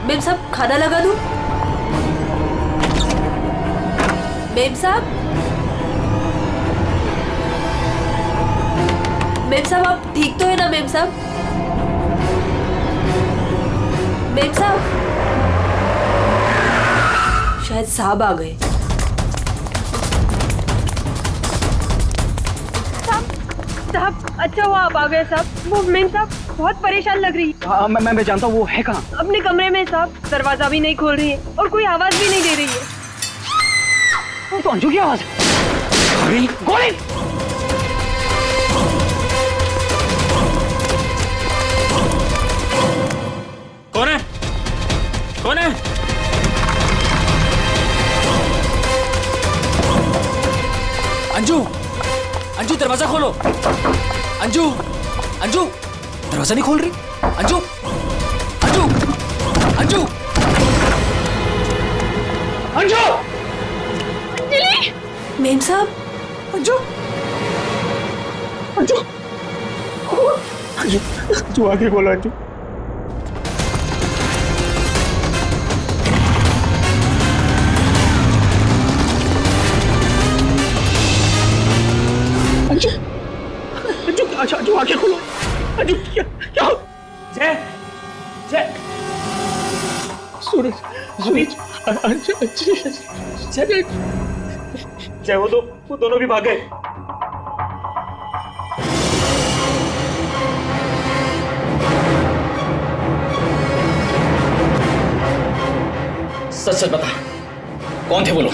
S: बेब साहब खाना लगा दूं? बेब साहब आप ठीक तो है ना? बेब साहब शायद साहब आ गए।
J: साहब अच्छा हुआ आप आ गए साहब। वो मेम साहब बहुत परेशान लग रही है।
C: हाँ मैं जानता हूँ, वो है कहाँ?
J: अपने कमरे में साहब, दरवाजा भी नहीं खोल रही है और कोई आवाज भी नहीं दे रही है।
C: तो अंजू की आवाज है। गोली!
T: कौन है? कौन है? अंजू! अंजू दरवाजा खोलो। अंजू! अंजू! दरवाजा नहीं खोल रही। अंजू! अंजू! अंजू! अंजू!
S: अंजलि! मेम साहब!
C: अंजू! अंजू! अंजू आगे खोलो। अंजू! अंजू आगे खोलो। अंजू क्या जय जय सूरज जय वो दोनों भी भाग गए।
T: सच बता, कौन थे वो लोग?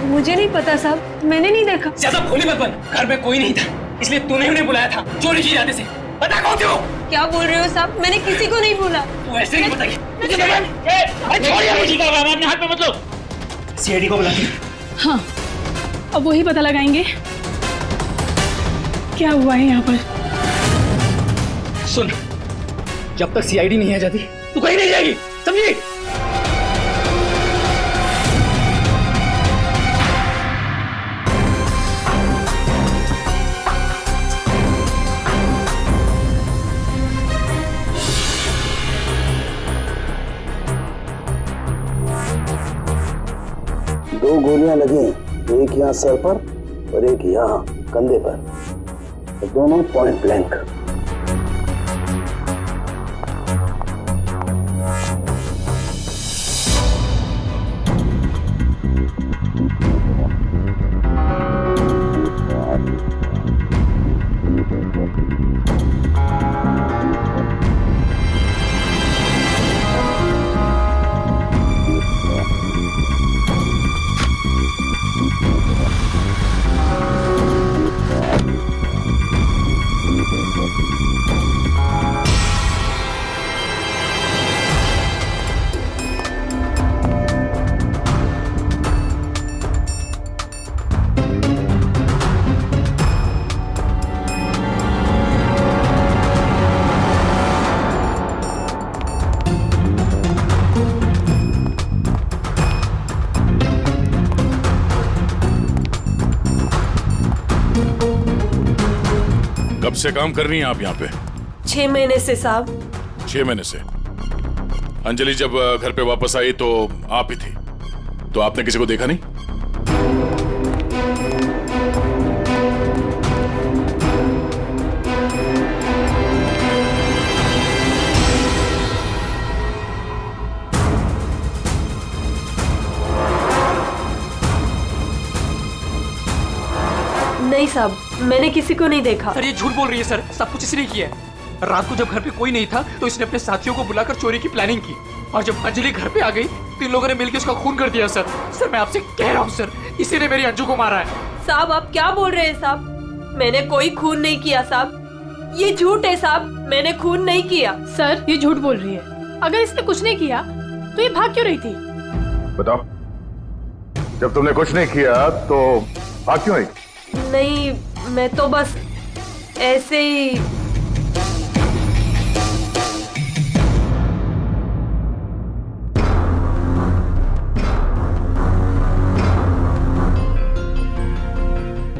J: मुझे नहीं पता साहब, मैंने नहीं देखा।
T: ज्यादा भोली मत बन, घर में कोई नहीं था, इसलिए तूने उन्हें बुलाया था चोरी की इरादे से। बता कौन थे वो?
J: क्या बोल रहे हो साहब? मैंने किसी को नहीं बोला।
T: तू ऐसे नहीं बताएगी। अपने हाथ में मत लो। सीआईडी को बुलाती।
J: हाँ, अब वही पता लगाएंगे क्या हुआ है यहाँ पर।
T: सुन, जब तक सीआईडी नहीं आ जाती तू कहीं नहीं जाएगी, समझी?
I: 2 गोलियां लगी, एक यहाँ सर पर और एक यहाँ कंधे पर, तो दोनों पॉइंट ब्लैंक।
N: कब से काम कर रही हैं आप यहाँ पे?
S: 6 महीने से साहब।
N: 6 महीने से। अंजलि जब घर पे वापस आई तो आप ही थी, तो आपने किसी को देखा नहीं?
S: नहीं साहब, मैंने किसी को नहीं देखा।
T: सर ये झूठ बोल रही है सर, सब कुछ इसने किया है। रात को जब घर पे कोई नहीं था तो इसने अपने साथियों को बुलाकर चोरी की प्लानिंग की, और जब अंजलि घर पे आ गई तो इन लोगों ने मिलकर उसका खून कर दिया। सर सर मैं आपसे कह रहा हूँ सर, इसी ने मेरी अंजू को मारा है।
S: साहब आप क्या बोल रहे हैं साहब? मैंने कोई खून नहीं किया साहब, ये झूठ है साहब, मैंने खून नहीं किया।
U: सर ये झूठ बोल रही है, अगर इसने कुछ नहीं किया तो ये भाग क्यों रही थी?
N: बताओ, जब तुमने कुछ नहीं किया तो भाग क्यों रही?
S: नहीं, मैं तो बस ऐसे ही।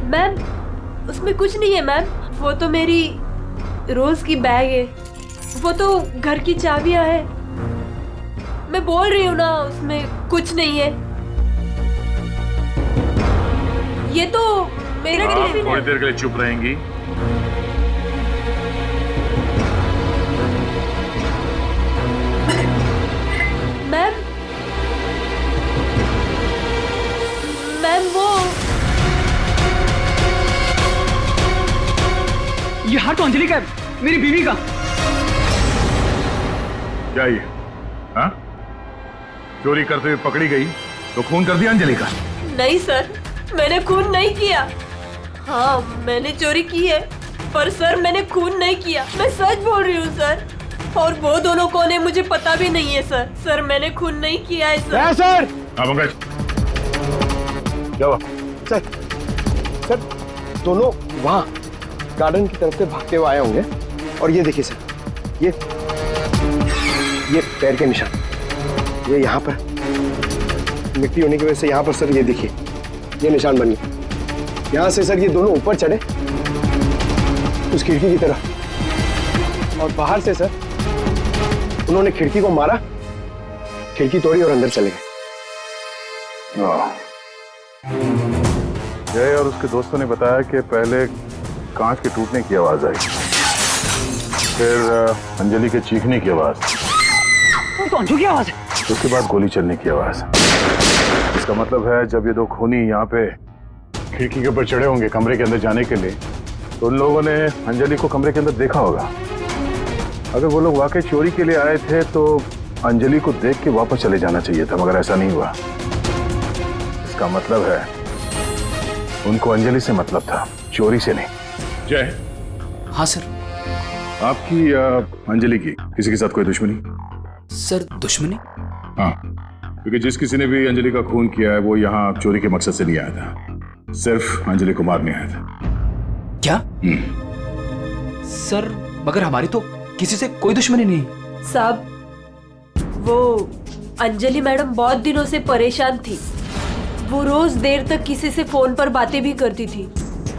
S: मैम उसमें कुछ नहीं है मैम, वो तो मेरी रोज की बैग है, वो तो घर की चाबियां है। मैं बोल रही हूँ ना, उसमें कुछ नहीं है। ये तो मेरा टिफिन है।
N: थोड़ी देर के लिए चुप रहेंगी?
S: मैम वो
T: ये हाथ तो अंजलि का है, मेरी बीवी का।
N: क्या ये? हाँ? चोरी करते हुए पकड़ी गई तो खून कर दिया अंजलि का?
S: नहीं सर, मैंने खून नहीं किया। हाँ मैंने चोरी की है, पर सर मैंने खून नहीं किया, मैं सच बोल रही हूँ सर। और वो दोनों कौन है मुझे पता भी नहीं है सर। सर मैंने खून नहीं किया है सर।
N: सर! हाँ पंकज, क्या हुआ?
L: सर दोनों वहाँ गार्डन की तरफ से भागते हुए आए होंगे, और ये देखिए सर, ये पैर के निशान, ये यहाँ पर मिट्टी होने की वजह से यहाँ पर सर ये देखिए ये निशान बन गए। यहाँ से सर ये दोनों ऊपर चढ़े उस खिड़की की तरफ, और बाहर से सर उन्होंने खिड़की को मारा, खिड़की तोड़ी और अंदर चले गए।
N: जय और उसके दोस्तों ने बताया कि पहले कांच के टूटने की आवाज आई, फिर अंजलि के चीखने की आवाज,
T: तो अंजू की आवाज है,
N: उसके बाद गोली चलने की आवाज। इसका मतलब है जब ये दो खूनी यहाँ पे खिड़की के ऊपर चढ़े होंगे कमरे के अंदर जाने के लिए, तो उन लोगों ने अंजलि को कमरे के अंदर देखा होगा। अगर वो लोग वाकई चोरी के लिए आए थे तो अंजलि को देख के वापस चले जाना चाहिए था, मगर ऐसा नहीं हुआ। इसका मतलब है उनको अंजलि से मतलब था, चोरी से नहीं। जय।
K: हाँ सर।
N: आपकी अंजलि की किसी के साथ कोई दुश्मनी?
K: सर दुश्मनी?
N: हाँ, क्योंकि जिस किसी ने भी अंजलि का खून किया है वो यहाँ चोरी के मकसद से नहीं आया था, सिर्फ अंजलि को मारने आया था।
K: क्या? सर मगर हमारी तो किसी से कोई दुश्मनी नहीं।
S: साहब वो अंजलि मैडम बहुत दिनों से परेशान थी, वो रोज देर तक किसी से फोन पर बातें भी करती थी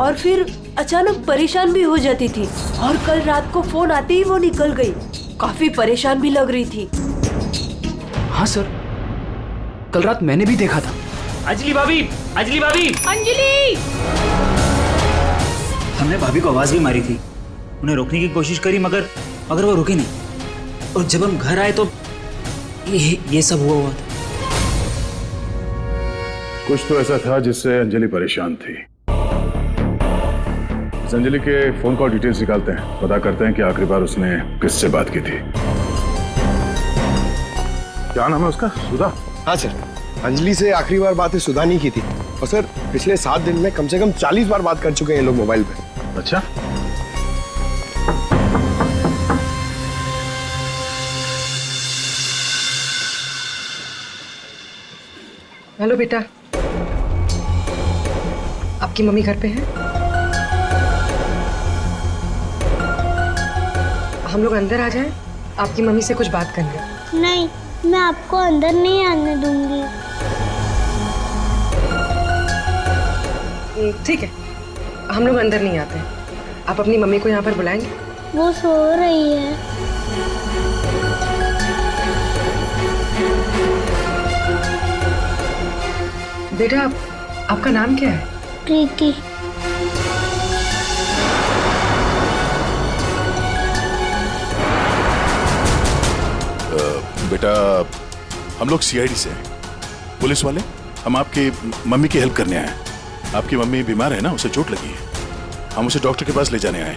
S: और फिर अचानक परेशान भी हो जाती थी, और कल रात को फोन आते ही वो निकल गई, काफी परेशान भी लग रही थी।
K: हाँ सर, कल रात मैंने भी देखा था,
T: अंजलि भाभी, अंजलि भाभी,
U: अंजलि!
O: हमने भाभी को आवाज भी मारी थी, उन्हें रोकने की कोशिश करी, मगर वो रुके नहीं। और जब हम घर आए तो ये सब हुआ था।
N: कुछ तो ऐसा था जिससे अंजलि परेशान थी। इस अंजलि के फोन कॉल डिटेल्स निकालते हैं, पता करते हैं कि आखिरी बार उसने किससे बात की थी। क्या नाम है उसका? सुधा?
P: हाँ सर, अंजलि से आखिरी बार बात सुधा नहीं की थी। और सर पिछले 7 दिन में कम से कम 40 बार बात कर चुके हैं ये लोग मोबाइल पे।
N: अच्छा,
M: हेलो बेटा, आपकी मम्मी घर पे है? हम लोग अंदर आ जाएं? आपकी मम्मी से कुछ बात करनी है।
V: नहीं, मैं आपको अंदर नहीं आने दूंगी।
M: ठीक है, हम लोग अंदर नहीं आते। आप अपनी मम्मी को यहाँ पर बुलाएंगे?
V: वो सो रही है।
M: बेटा, आपका नाम क्या है?
V: प्रीति।
F: बेटा, हम लोग सीआईडी से हैं, पुलिस वाले। हम आपकी मम्मी की हेल्प करने आए हैं। आपकी मम्मी बीमार है ना, उसे चोट लगी है। हम उसे डॉक्टर के पास ले जाने आए।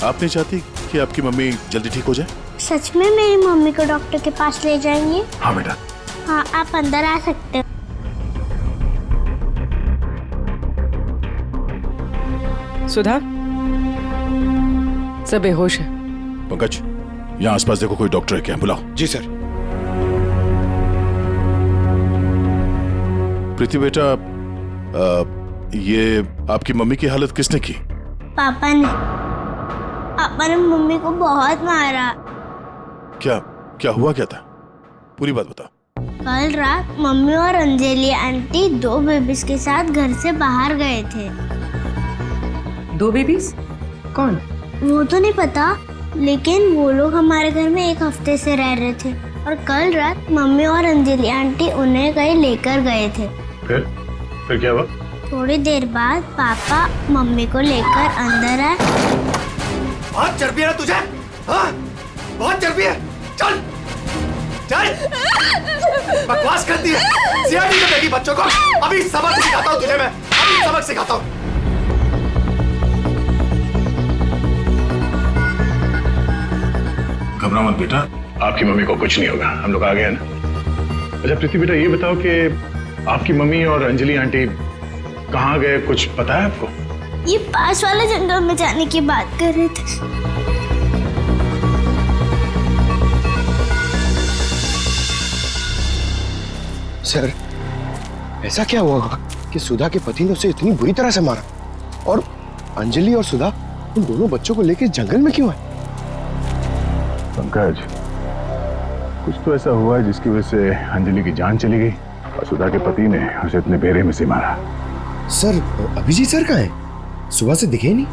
F: आप नहीं चाहती कि आपकी मम्मी जल्दी ठीक हो जाए?
V: सच में मेरी मम्मी को डॉक्टर के पास ले जाएंगे?
F: हाँ बेटा।
V: हाँ, आप अंदर आ सकते हो।
M: सुधा, सब बेहोश है।
F: पंकज, यहाँ आसपास देखो, कोई डॉक्टर है क्या? बुलाओ।
P: जी सर।
F: प्रीति बेटा, ये आपकी मम्मी की हालत किसने की?
V: पापा ने। पापा ने मम्मी को बहुत मारा।
F: क्या हुआ, क्या था? पूरी बात बता।
V: कल रात मम्मी और अंजलि आंटी 2 बेबीज के साथ घर से बाहर गए थे।
M: 2 बेबीज? कौन?
V: वो तो नहीं पता, लेकिन वो लोग हमारे घर में 1 हफ्ते से रह रहे थे और कल रात मम्मी और अंजलि आंटी उन्हें कहीं लेकर गए थे।
N: फिर क्या हुआ?
V: थोड़ी देर बाद पापा मम्मी को लेकर अंदर आए।
L: बहुत चर्बी है तुझे, हाँ? बहुत चर्बी है। चल चल, बकवास करती है। सीआईडी में देगी बच्चों को। अभी सबक सिखाता हूँ तुझे मैं, अभी सबक सिखाता हूँ।
N: घबराओ मत बेटा, आपकी मम्मी को कुछ नहीं होगा, हम लोग आ गए हैं ना। अच्छा प्रीति बेटा, ये बताओ कि आपकी मम्मी और अंजलि आंटी कहाँ गए, कुछ पता है आपको?
V: ये पास वाले जंगल में जाने की बात कर रहे थे।
P: सर, ऐसा क्या हुआ कि सुधा के पति ने उसे इतनी बुरी तरह से मारा? और अंजलि और सुधा उन दोनों बच्चों को लेकर जंगल में क्यों है?
N: पंकज, कुछ तो ऐसा हुआ है जिसकी वजह से अंजलि की जान चली गई और सुधा के पति ने उसे इतने बेरे में से मारा।
P: सर, अभिजीत सर कहाँ है? सुबह से दिखे ही नहीं।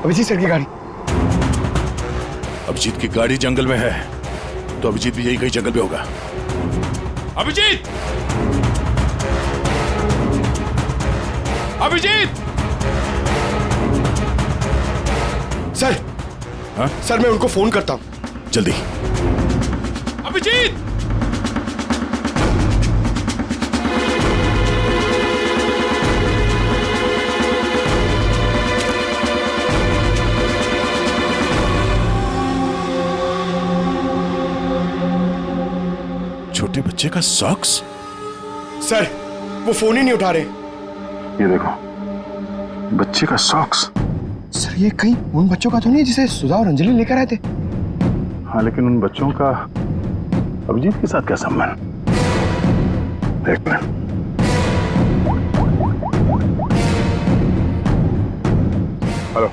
P: अभिजीत सर की गाड़ी।
F: अभिजीत की गाड़ी जंगल में है, तो अभिजीत भी यही कहीं जंगल में होगा। अभिजीत! अभिजीत!
P: सर,
F: हाँ?
P: सर मैं उनको फोन करता हूं।
F: जल्दी। अभिजीत! छोटे बच्चे का सॉक्स?
P: सर, वो फोन ही नहीं उठा रहे।
N: ये देखो, बच्चे का सॉक्स।
P: सर, ये कहीं उन बच्चों का तो नहीं जिसे सुधा और अंजलि लेकर आए थे?
N: हाँ, लेकिन उन बच्चों का अभिजीत के साथ क्या संबंध? एक मिनट। हेलो,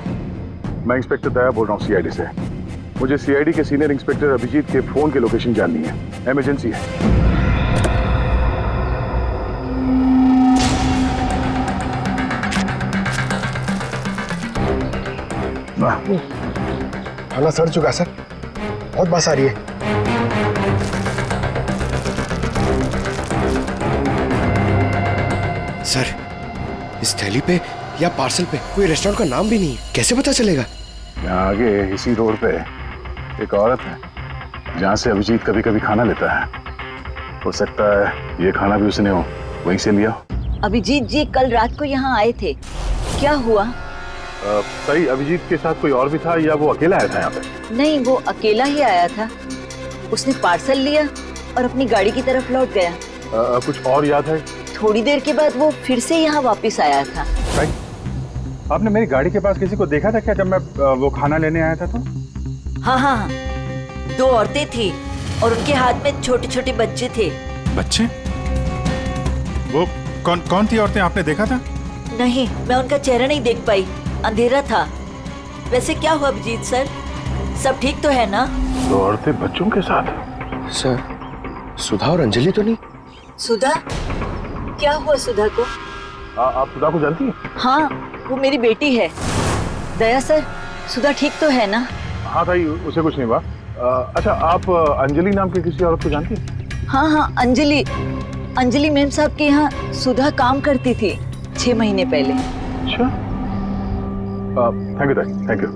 N: मैं इंस्पेक्टर दया बोल रहा हूँ सीआईडी से। मुझे सीआईडी के सीनियर इंस्पेक्टर अभिजीत के फोन की लोकेशन जाननी है, इमरजेंसी है।
P: थाना सड़ चुका सर, बहुत बस आ रही है। सर, इस थैली पे या पार्सल पे कोई रेस्टोरेंट का नाम भी नहीं है, कैसे पता चलेगा?
N: यहाँ आगे इसी रोड पे एक औरत है जहाँ से अभिजीत कभी कभी खाना लेता है। हो सकता है ये खाना भी उसने वहीं से लिया।
D: अभिजीत जी कल रात को यहाँ आए थे, क्या हुआ?
N: सही, अभिजीत के साथ कोई और भी था या वो अकेला आया था यहाँ पे?
D: नहीं, वो अकेला ही आया था। उसने पार्सल लिया और अपनी गाड़ी की तरफ लौट गया।
N: कुछ और याद है?
D: थोड़ी देर के बाद वो फिर से यहाँ वापस आया था।
N: आपने मेरी गाड़ी के पास किसी को देखा था क्या जब मैं वो खाना लेने आया था तो?
D: हाँ हाँ, 2 औरतें थी और उनके हाथ में छोटे छोटे बच्चे थे।
H: बच्चे? वो कौन थी औरतें, आपने देखा था?
D: नहीं, मैं उनका चेहरा नहीं देख पाई, अंधेरा था। वैसे क्या हुआ अभिजीत सर, सब ठीक तो है ना?
N: 2 औरतें बच्चों के साथ?
P: सर, सुधा और अंजलि तो नहीं?
D: सुधा? क्या हुआ सुधा को?
N: आप सुधा को जानती हैं?
D: हाँ, वो मेरी बेटी है। दया सर, सुधा ठीक तो है ना?
N: हाँ भाई, उसे कुछ नहीं हुआ। अच्छा, आप अंजलि नाम की किसी औरत को जानती हैं?
D: हाँ हाँ, अंजलि मैम साहब के यहाँ सुधा काम करती थी 6 महीने पहले।
N: अच्छा, thank you, thank you.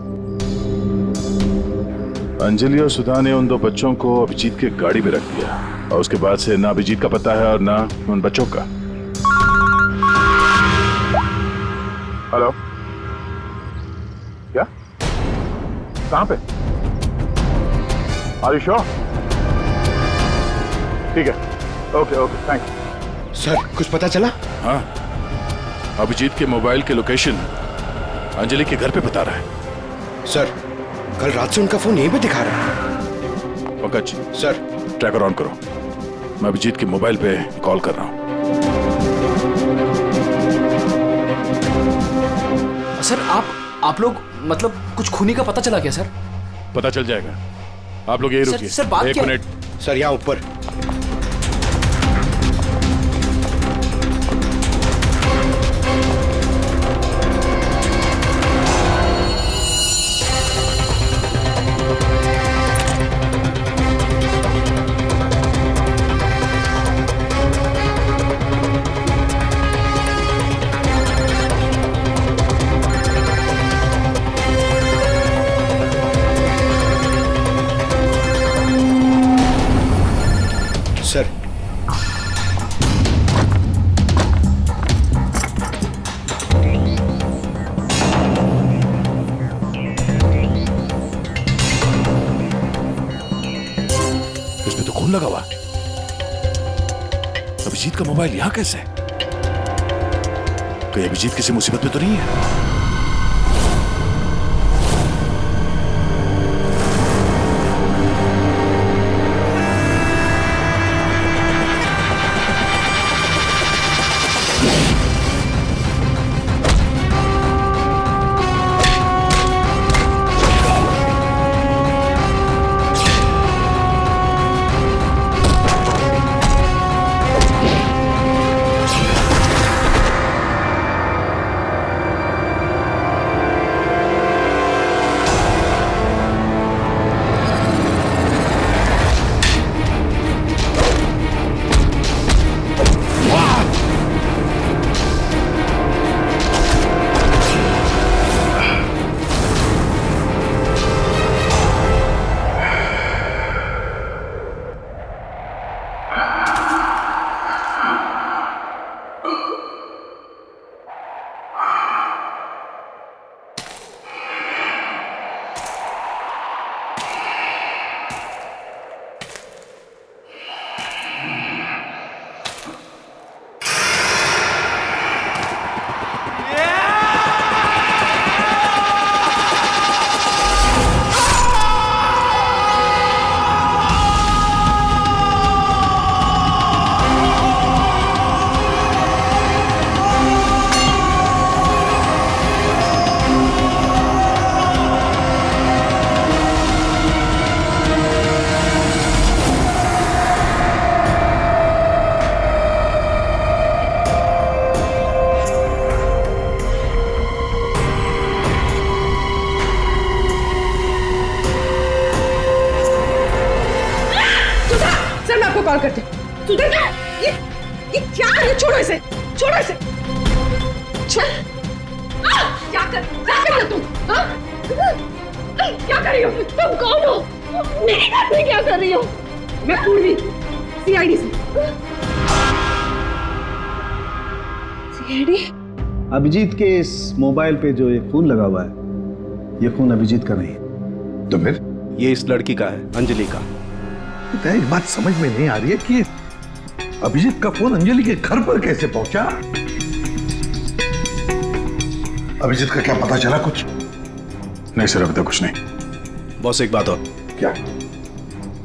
N: Anjali और सुधा ने उन 2 बच्चों को अभिजीत के गाड़ी में रख दिया और उसके बाद से ना अभिजीत का पता है और ना उन बच्चों का। हेलो, क्या? कहाँ पे? Are you sure? ठीक है, ओके ओके, थैंक।
P: सर, कुछ पता चला?
F: हाँ, अभिजीत के मोबाइल के लोकेशन अंजलि के घर पे बता रहा है।
P: सर, कल रात से उनका फोन यहीं पे दिखा रहा है।
F: पंकज
P: सर,
F: ट्रैकर ऑन करो, मैं अभिजीत के मोबाइल पे कॉल कर रहा हूँ।
T: सर, आप लोग मतलब कुछ खूनी का पता चला क्या सर?
F: पता चल जाएगा, आप लोग यही रुकिए।
T: सर, बात
F: 1
T: क्या?
F: मिनट।
P: सर, यहाँ ऊपर। सर,
F: इसमें तो खून लगा हुआ। अभिजीत का मोबाइल यहां कैसे? कहीं अभिजीत किसी मुसीबत में तो नहीं है?
M: कॉल करते।
E: सुधा क्या? ये क्या है? छोड़ो इसे, छोड़ो इसे। क्या कर रही हो तुम? क्या कर रही हो? तुम कौन हो? मेरे घर में क्या कर रही हो? मैं पूर्वी, सीआईडी से। सीआईडी?
I: अभिजीत के इस मोबाइल पे जो ये खून लगा हुआ है, ये खून अभिजीत का नहीं है।
F: तो फिर?
I: ये इस लड़की का है, अंजलि का।
F: एक बात समझ में नहीं आ रही है कि अभिजीत का फोन अंजलि के घर पर कैसे पहुंचा? अभिजीत का क्या पता चला कुछ?
N: नहीं सर, अभी तक कुछ नहीं।
I: बॉस एक बात और।
F: क्या?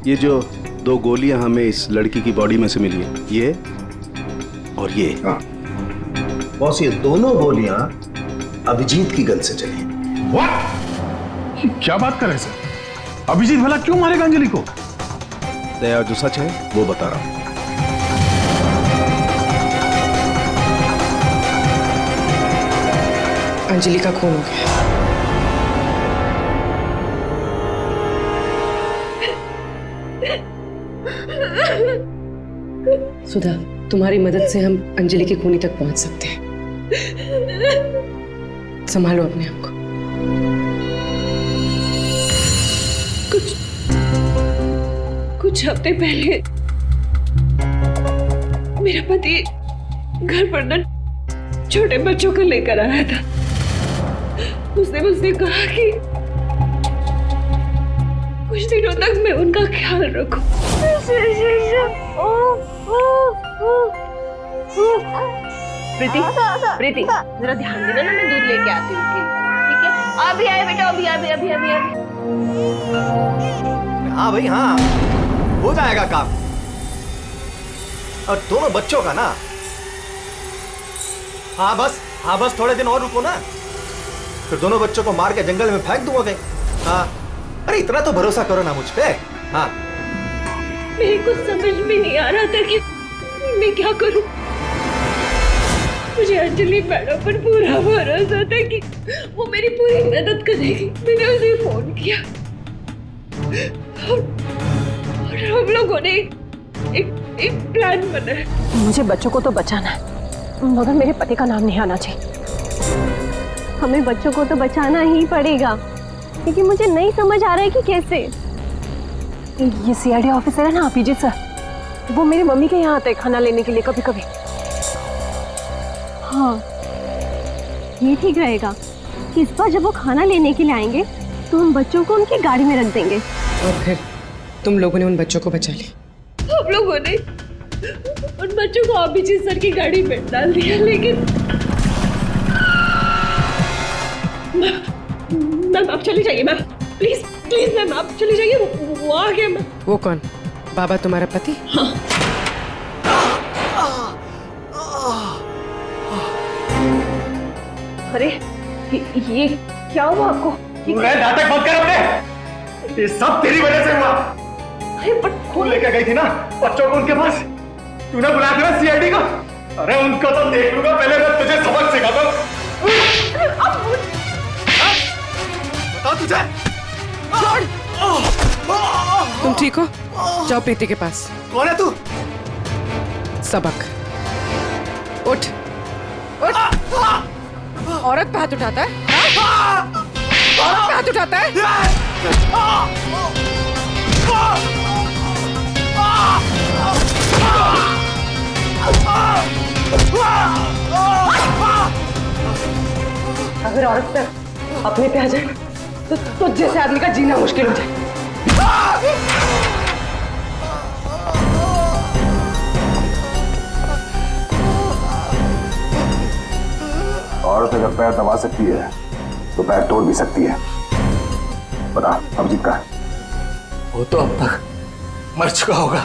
I: ये जो 2 गोलियां हमें इस लड़की की बॉडी में से मिली है, ये और ये। बॉस ये दोनों गोलियां अभिजीत की गन से चली।
N: What? क्या बात कर रहे हैं सर? अभिजीत भला क्यों मारेगा अंजलि को?
I: दया, जो सच है वो बता रहा हूं।
M: अंजलि का खून हो गया। सुधा, तुम्हारी मदद से हम अंजलि के खूनी तक पहुंच सकते हैं। संभालो अपने आप को।
E: कुछ हफ्ते पहले मेरा पति घर पर न छोटे बच्चों को लेकर आया था। उसने मुझसे कहा कि कुछ दिनों तक मैं उनका ख्याल रखूं। प्रीति, प्रीति, जरा ध्यान देना ना, मैं दूध लेके आती हूँ। ठीक है? अभी आए बेटा, अभी।
L: हाँ भाई हाँ, हो जाएगा काम। और दोनों बच्चों का ना, हाँ बस थोड़े दिन और रुको ना, फिर दोनों बच्चों को मार के जंगल में फेंक दूंगा। हाँ, अरे इतना तो भरोसा करो ना मुझ पे। हाँ,
E: मेरे को समझ में नहीं आ रहा था कि मैं क्या करूं। मुझे अंजलि मैडम पर पूरा भरोसा था कि वो मेरी पूरी मदद करेगी। मैंने उसे फोन किया और हम लोगों ने एक प्लान बनाया।
G: मुझे बच्चों को तो बचाना है, मगर मेरे पति का नाम नहीं आना चाहिए। हमें बच्चों को तो बचाना ही पड़ेगा, क्योंकि मुझे नहीं समझ आ रहा है कि कैसे। ये सीआईडी ऑफिसर है ना अभिजीत सर, वो मेरी मम्मी के यहाँ आते हैं खाना लेने के लिए कभी कभी। हाँ, ये ठीक रहेगा कि इस बार जब वो खाना लेने के लिए आएंगे तो हम बच्चों को उनकी गाड़ी में रख देंगे।
M: और फिर तुम लोगों ने उन बच्चों को बचा लिया।
E: हम लोगों ने उन बच्चों को अभिजीत सर की गाड़ी में डाल दिया, लेकिन मैम आप चली जाइए। मैम प्लीज मैम आप चली जाइए। वो आ गया मैम।
M: वो कौन? बाबा तुम्हारा पति?
E: हाँ। अरे ये क्या हुआ आपको?
L: नाटक मत कर अपने, ये सब तेरी वजह से हुआ।
E: अरे बट
L: खून लेकर गई थी ना बच्चों को उनके पास, तूने बुलाया था ना सीआईडी को। अरे उनको तो देख लूंगा, पहले मैं तुझे सबक सिखाता हूं। बताओ तुझे।
M: तुम ठीक हो? जाओ प्रीति के पास।
L: कौन है तू?
M: सबक। उठ। औरत पे हाथ उठाता है? औरत पे हाथ उठाता है?
G: अगर औरत पे अपने पे आ जाए तो जैसे आदमी का जीना मुश्किल हो जाए।
N: औरत अगर पैर दबा सकती है तो पैर तोड़ भी सकती है। बता अभिजीत का?
L: वो तो अब तक मर चुका होगा।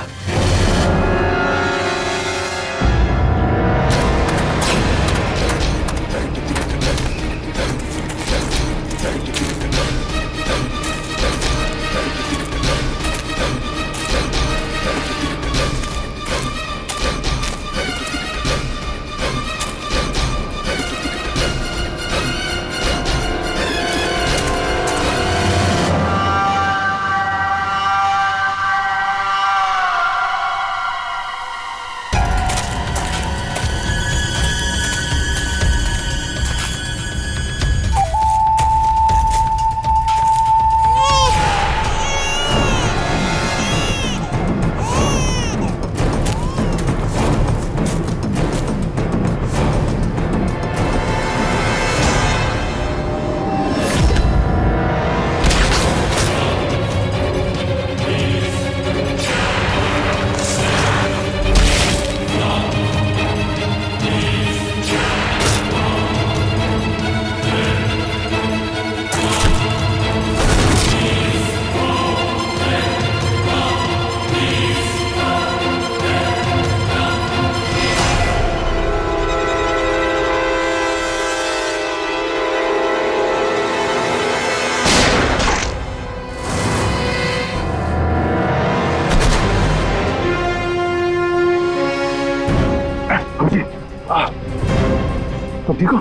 N: तुम ठीक हो?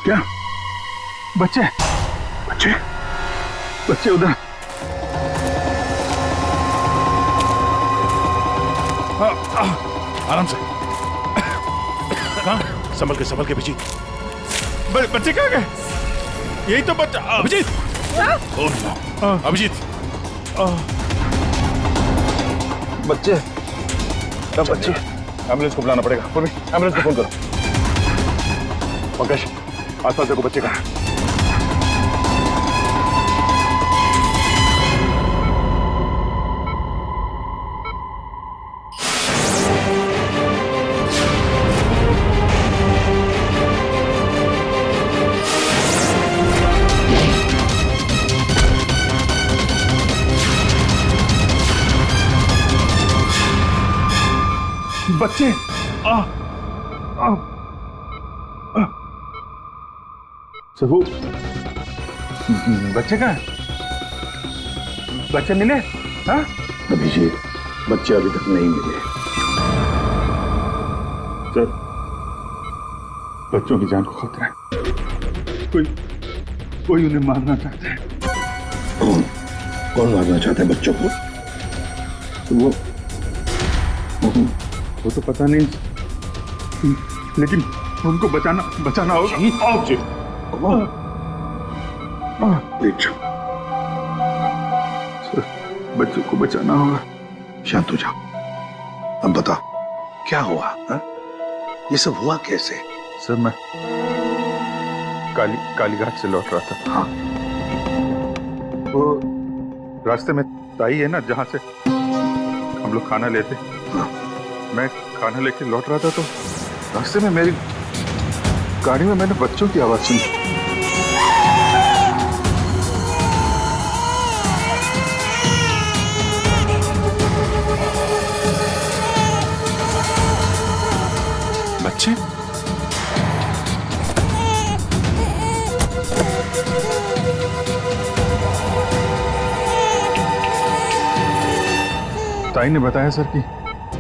N: क्या बच्चे बच्चे बच्चे उधर। आराम से, संभल के अभिजीत। बच्चे कहाँ गए? यही तो बच्चा। अभिजीत, अभिजीत, बच्चे बच्चे। एम्बुलेंस को बुलाना पड़ेगा। एम्बुलेंस को फोन करो। पंकज, आसपास देखो बच्चे कहाँ। बच्चे सबू, बच्चे कहाँ? बच्चे मिले? हाँ?
F: अभिजीत, बच्चे अभी तक नहीं मिले।
N: सर, बच्चों की जान को खतरा है। कोई उन्हें मारना चाहता है।
F: कौन मारना चाहता है बच्चों को?
N: वो तो पता नहीं, लेकिन उनको बचाना होगा। आओ जी। सर, बच्चों को बचाना होगा।
F: शांत हो जाओ। अब बताओ क्या हुआ? हा? ये सब हुआ कैसे?
N: सर, मैं कालीघाट से लौट रहा था।
F: हाँ।
N: वो रास्ते में ताई है ना, जहाँ से हम लोग खाना लेते। हाँ। मैं खाना लेके लौट रहा था तो रास्ते में मेरी गाड़ी में मैंने बच्चों की आवाज सुनी। बच्चे? ताई ने बताया सर कि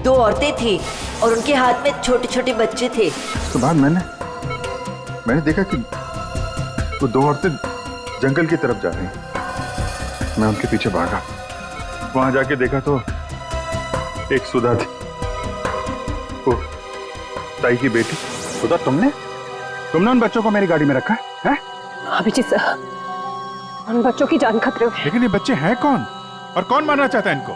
D: 2 औरतें थी और उनके हाथ में छोटे छोटे बच्चे थे।
N: उसके बाद मैंने देखा कि वो 2 औरतें जंगल की तरफ जा रही। मैं उनके पीछे भागा। वहां जाके देखा तो एक सुधा थी, वो ताई की बेटी। सुधा, तुमने उन बच्चों को मेरी गाड़ी में रखा है?
G: अभिजीत सर, उन बच्चों की जान खतरे में।
N: लेकिन ये बच्चे हैं कौन और कौन मारना चाहता है इनको?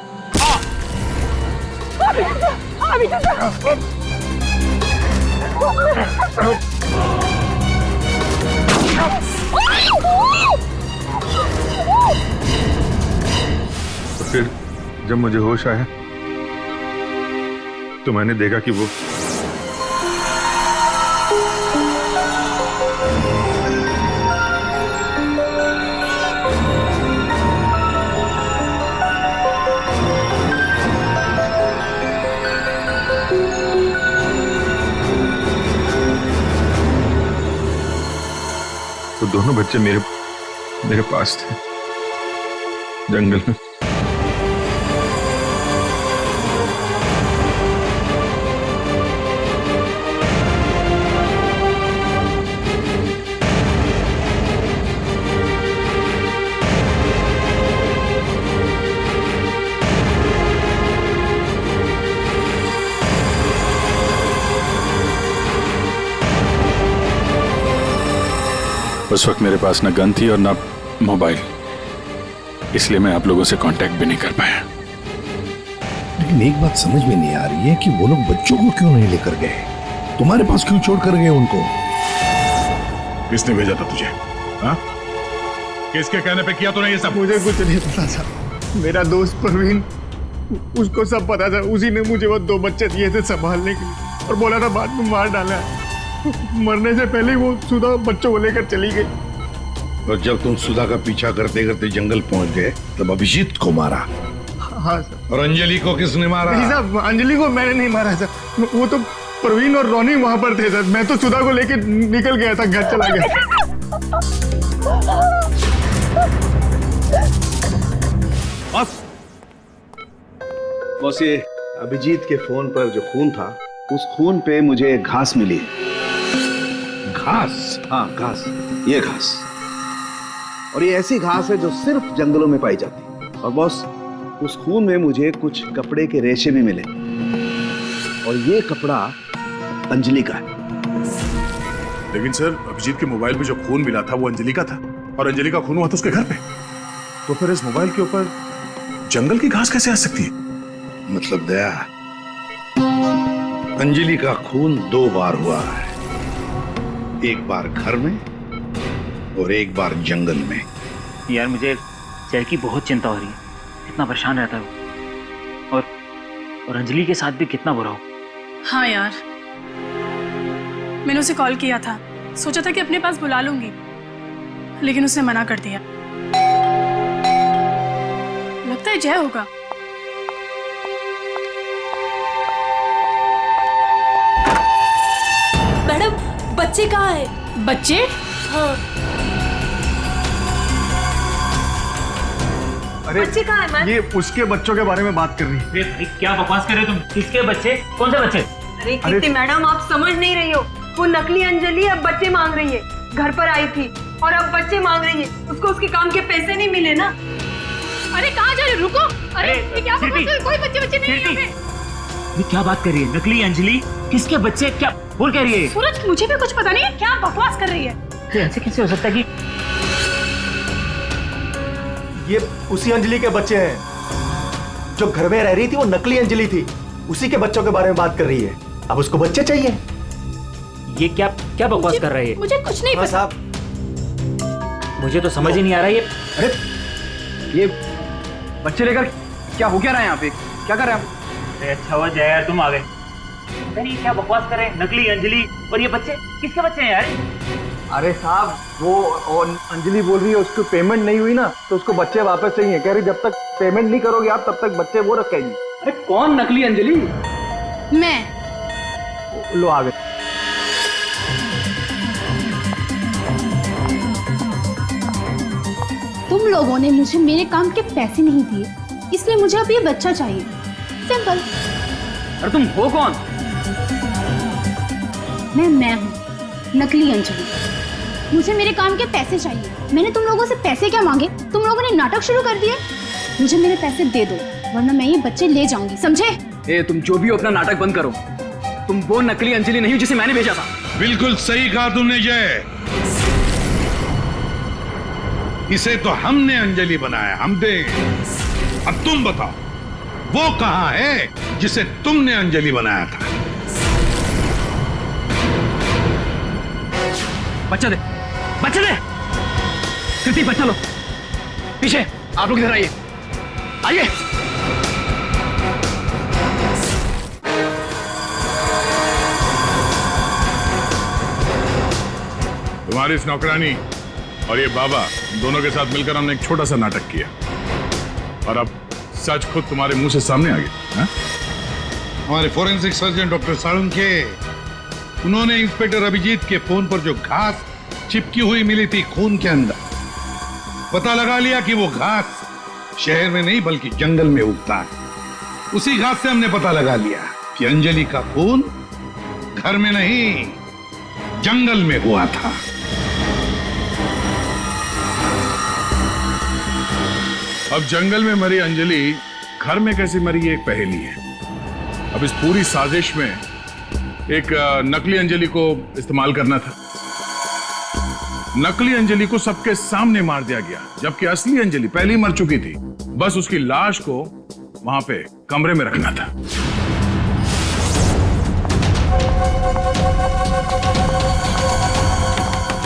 N: तो फिर जब मुझे होश आया तो मैंने देखा कि वो दोनों बच्चे मेरे पास थे जंगल में। उस वक्त मेरे पास न गन थी और न मोबाइल, इसलिए मैं आप लोगों से कांटेक्ट भी नहीं कर पाया।
F: लेकिन एक बात समझ में नहीं आ रही है कि वो लोग बच्चों को क्यों नहीं लेकर गए? तुम्हारे पास क्यों छोड़ कर गए उनको?
N: किसने भेजा था तुझे? हाँ? किसके कहने पे किया तूने ये सब?
L: मुझे कुछ नहीं पता था। मेरा दोस्त परवीन, उसको सब पता था। उसी ने मुझे वो 2 बच्चे दिए थे संभालने के लिए और बोला था बाद में मार डाला। मरने से पहले वो सुधा बच्चों को लेकर चली गई।
F: और जब तुम सुधा का पीछा करते करते जंगल पहुंच गए तब अभिजीत को मारा।
L: हाँ सर।
F: और अंजलि को किसने मारा?
L: नहीं साहब, अंजलि को मैंने नहीं मारा सर। वो तो प्रवीण और रोनी वहां पर थे सर। मैं तो सुधा को लेकर निकल गया था, घर चला गया।
I: बॉस, ये अभिजीत के फोन पर जो खून था, उस खून पे मुझे घास मिली।
F: घास?
I: हाँ, घास। ये घास, और ये ऐसी घास है जो सिर्फ जंगलों में पाई जाती है। और बॉस, उस खून में मुझे कुछ कपड़े के रेशे भी मिले, और ये कपड़ा अंजलि का है।
N: लेकिन सर, अभिजीत के मोबाइल पे जो खून मिला था वो अंजलि का था, और अंजलि का खून हुआ था उसके घर पे। तो फिर इस मोबाइल के ऊपर जंगल की घास कैसे आ सकती है?
F: मतलब दया, अंजलि का खून 2 बार हुआ है, एक बार घर में और एक बार जंगल में।
O: यार मुझे जय की बहुत चिंता हो रही है, कितना परेशान रहता है वो, और अंजलि के साथ भी कितना बुरा हो।
U: हाँ यार, मैंने उसे कॉल किया था, सोचा था कि अपने पास बुला लूंगी, लेकिन उसने मना कर दिया। लगता है जय होगा।
S: मैडम, बच्चे कहाँ हैं?
U: बच्चे?
S: हाँ।
L: अरे
S: बच्चे कहाँ हैं मैम?
L: ये उसके बच्चों के बारे में बात कर रही है।
O: अरे भाई, क्या बकवास कर रहे हो तुम? किसके बच्चे? कौन से बच्चे?
A: अरे कीर्ति मैडम, आप समझ नहीं रही हो। वो नकली अंजलि अब बच्चे मांग रही है। घर पर आई थी और अब बच्चे मांग रही है। उसको उसके काम के पैसे नहीं मिले ना।
U: अरे कहाँ जा रहे? रुको। अरे ये क्या बकवास है? कोई बच्चे नहीं है यहाँ पे।
O: ये क्या बात कर रही है? नकली अंजलि? किसके बच्चे? क्या बोल कह रही है?
U: सूरज, मुझे भी कुछ पता नहीं है, क्या बकवास कर रही है।
O: तो ऐसे कैसे हो सकता है कि
L: ये उसी अंजलि के बच्चे हैं जो घर में रह रही थी। वो नकली अंजलि थी, उसी के बच्चों के बारे में बात कर रही है। अब उसको बच्चे चाहिए।
O: ये क्या बकवास कर रही है?
U: मुझे कुछ नहीं पता।
O: मुझे तो समझ ही नहीं आ रहा है।
C: अरे ये बच्चे लेकर क्या हो क्या रहा है यहाँ पे? क्या कर रहे हैं आप?
O: अरे अच्छा हुआ जय यार तुम आ गए। अरे ये क्या बकवास कर रहे हैं? नकली अंजलि और ये बच्चे किसके बच्चे हैं यार?
L: अरे साहब, वो और अंजलि बोल रही है उसको पेमेंट नहीं हुई ना, तो उसको बच्चे वापस चाहिए। कह रही जब तक पेमेंट नहीं करोगे आप तब तक बच्चे वो रखेगी।
C: अरे कौन नकली अंजलि?
U: मैं।
L: लो आ गए।
J: तुम लोगों ने मुझे मेरे काम के पैसे नहीं दिए, इसलिए मुझे अब ये बच्चा चाहिए। सिंपल।
C: अरे तुम हो कौन?
J: मैं हूँ नकली अंजलि। मुझे मेरे काम के पैसे चाहिए। मैंने तुम लोगों से पैसे क्या मांगे? तुम लोगों ने नाटक शुरू कर दिए। मुझे मेरे पैसे दे दो, वरना मैं ये बच्चे ले जाऊंगी, समझे?
C: ए, तुम जो भी हो अपना नाटक बंद करो। तुम वो नकली अंजलि नहीं हो जिसे मैंने भेजा था।
F: बिल्कुल सही कहा तुमने जय। इसे तो हमने अंजलि बनाया, हमने। अब तुम बताओ, वो कहां है जिसे तुमने अंजलि बनाया था?
C: बच्चा दे, बच्चा दे। कृति, बच्चा लो। पीछे आप लोग इधर आइए, आइए।
N: तुम्हारी इस नौकरानी और ये बाबा दोनों के साथ मिलकर हमने एक छोटा सा नाटक किया, और अब सच खुद तुम्हारे मुंह से सामने आ गया।
F: हमारे फोरेंसिक सर्जन डॉक्टर साळुंखे, उन्होंने इंस्पेक्टर अभिजीत के फोन पर जो घास चिपकी हुई मिली थी खून के अंदर, पता लगा लिया कि वो घास शहर में नहीं बल्कि जंगल में उगता है। उसी घास से हमने पता लगा लिया कि अंजलि का खून घर में नहीं जंगल में हुआ था।
N: अब जंगल में मरी अंजलि घर में कैसे मरी, ये एक पहेली है। अब इस पूरी साजिश में एक नकली अंजलि को इस्तेमाल करना था। नकली अंजलि को सबके सामने मार दिया गया, जबकि असली अंजलि पहले ही मर चुकी थी। बस उसकी लाश को वहां पे कमरे में रखना था।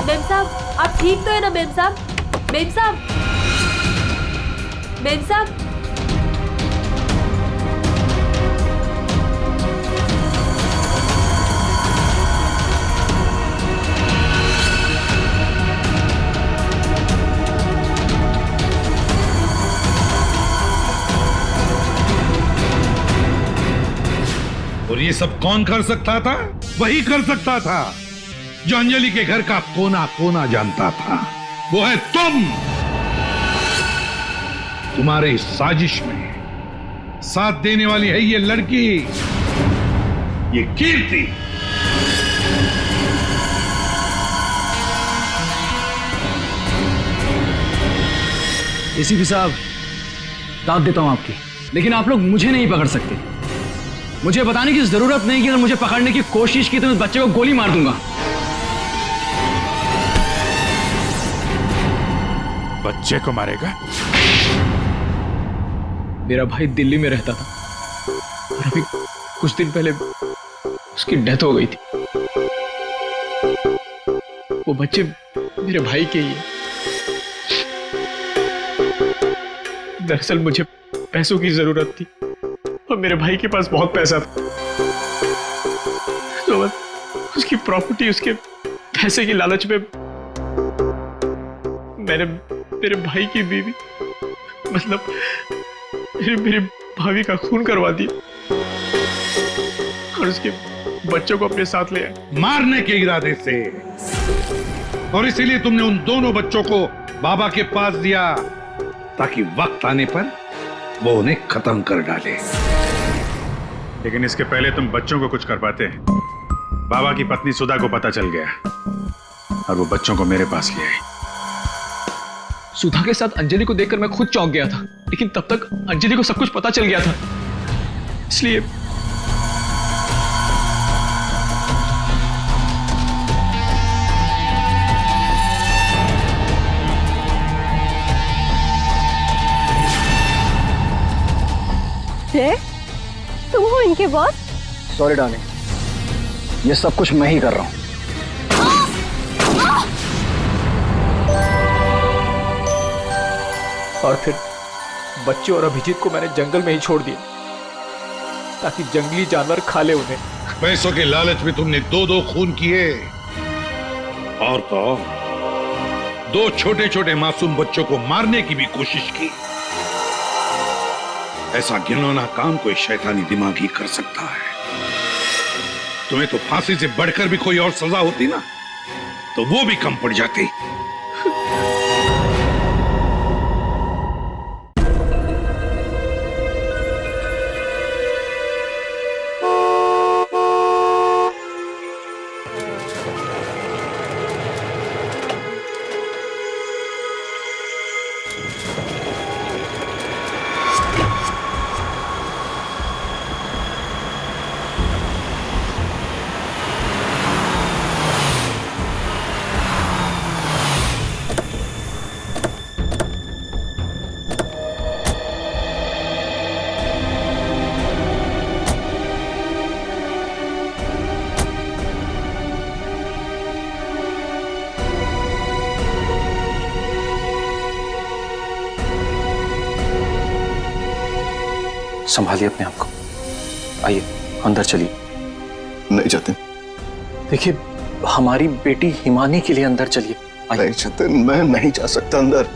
S: मेम साहब, आप ठीक तो है ना? मेम साहब, मेम साहब, मेम साहब।
F: और ये सब कौन कर सकता था? वही कर सकता था जो अंजलि के घर का कोना कोना जानता था। वो है तुम। तुम्हारे इस साजिश में साथ देने वाली है ये लड़की, ये कीर्ति।
B: एसीपी साहब, दाद देता हूं आपकी, लेकिन आप लोग मुझे नहीं पकड़ सकते। मुझे बताने की जरूरत नहीं कि अगर मुझे पकड़ने की कोशिश की तो उस बच्चे को गोली मार दूंगा।
H: बच्चे को मारेगा?
B: मेरा भाई दिल्ली में रहता था और अभी कुछ दिन पहले उसकी डेथ हो गई थी। वो बच्चे मेरे भाई के ही है। दरअसल मुझे पैसों की जरूरत थी और मेरे भाई के पास बहुत पैसा था, तो उसकी प्रॉपर्टी, उसके पैसे की लालच में मैंने मेरे भाई की बीवी, मतलब मेरे भाभी का खून करवा दिया और उसके बच्चों को अपने साथ ले आए
F: मारने के इरादे से। और इसीलिए तुमने उन दोनों बच्चों को बाबा के पास दिया ताकि वक्त आने पर वो उन्हें खत्म कर डाले।
H: लेकिन इसके पहले तुम बच्चों को कुछ कर पाते। बाबा की पत्नी सुधा को पता चल गया और वो बच्चों को मेरे पास ले आई।
B: सुधा के साथ अंजलि को देखकर मैं खुद चौंक गया था, लेकिन तब तक अंजलि को सब कुछ पता चल गया था, इसलिए
G: तुम हो इनके बॉस?
B: सॉरी डार्लिंग, ये सब कुछ मैं ही कर रहा हूं।
T: और फिर बच्चे और अभिजीत को मैंने जंगल में ही छोड़ दिया ताकि जंगली जानवर खा ले उन्हें।
F: पैसों के लालच में तुमने दो खून किए और तो दो छोटे छोटे मासूम बच्चों को मारने की भी कोशिश की। ऐसा घिनौना काम कोई शैतानी दिमाग ही कर सकता है। तुम्हें तो फांसी से बढ़कर भी कोई और सजा होती ना, तो वो भी कम पड़ जाती।
B: संभालिए अपने आप को, आइए अंदर चलिए।
P: नहीं जतिन,
B: देखिए हमारी बेटी हिमानी के लिए अंदर चलिए।
P: नहीं जतिन, मैं नहीं जा सकता अंदर,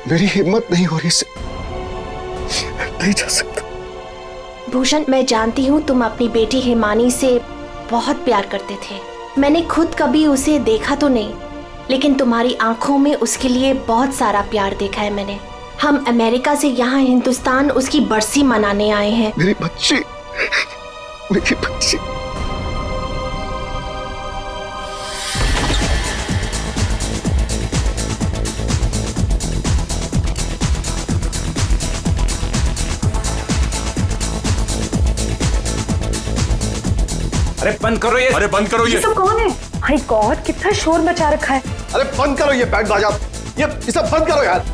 P: मेरी हिम्मत नहीं हो रही से नहीं जा सकता।
V: भूषण, मैं जानती हूँ तुम अपनी बेटी हिमानी से बहुत प्यार करते थे। मैंने खुद कभी उसे देखा तो नहीं, लेकिन तुम्हारी आंखों में उसके लिए बहुत सारा प्यार देखा है मैंने। हम अमेरिका से यहाँ हिंदुस्तान उसकी बरसी मनाने आए हैं।
P: मेरी बच्ची, मेरी बच्ची।
L: अरे बंद करो ये, अरे बंद करो ये
A: सब कौन है? माय गॉड, कितना शोर मचा रखा है।
P: अरे बंद करो ये बैंड बाजा, ये सब बंद करो यार।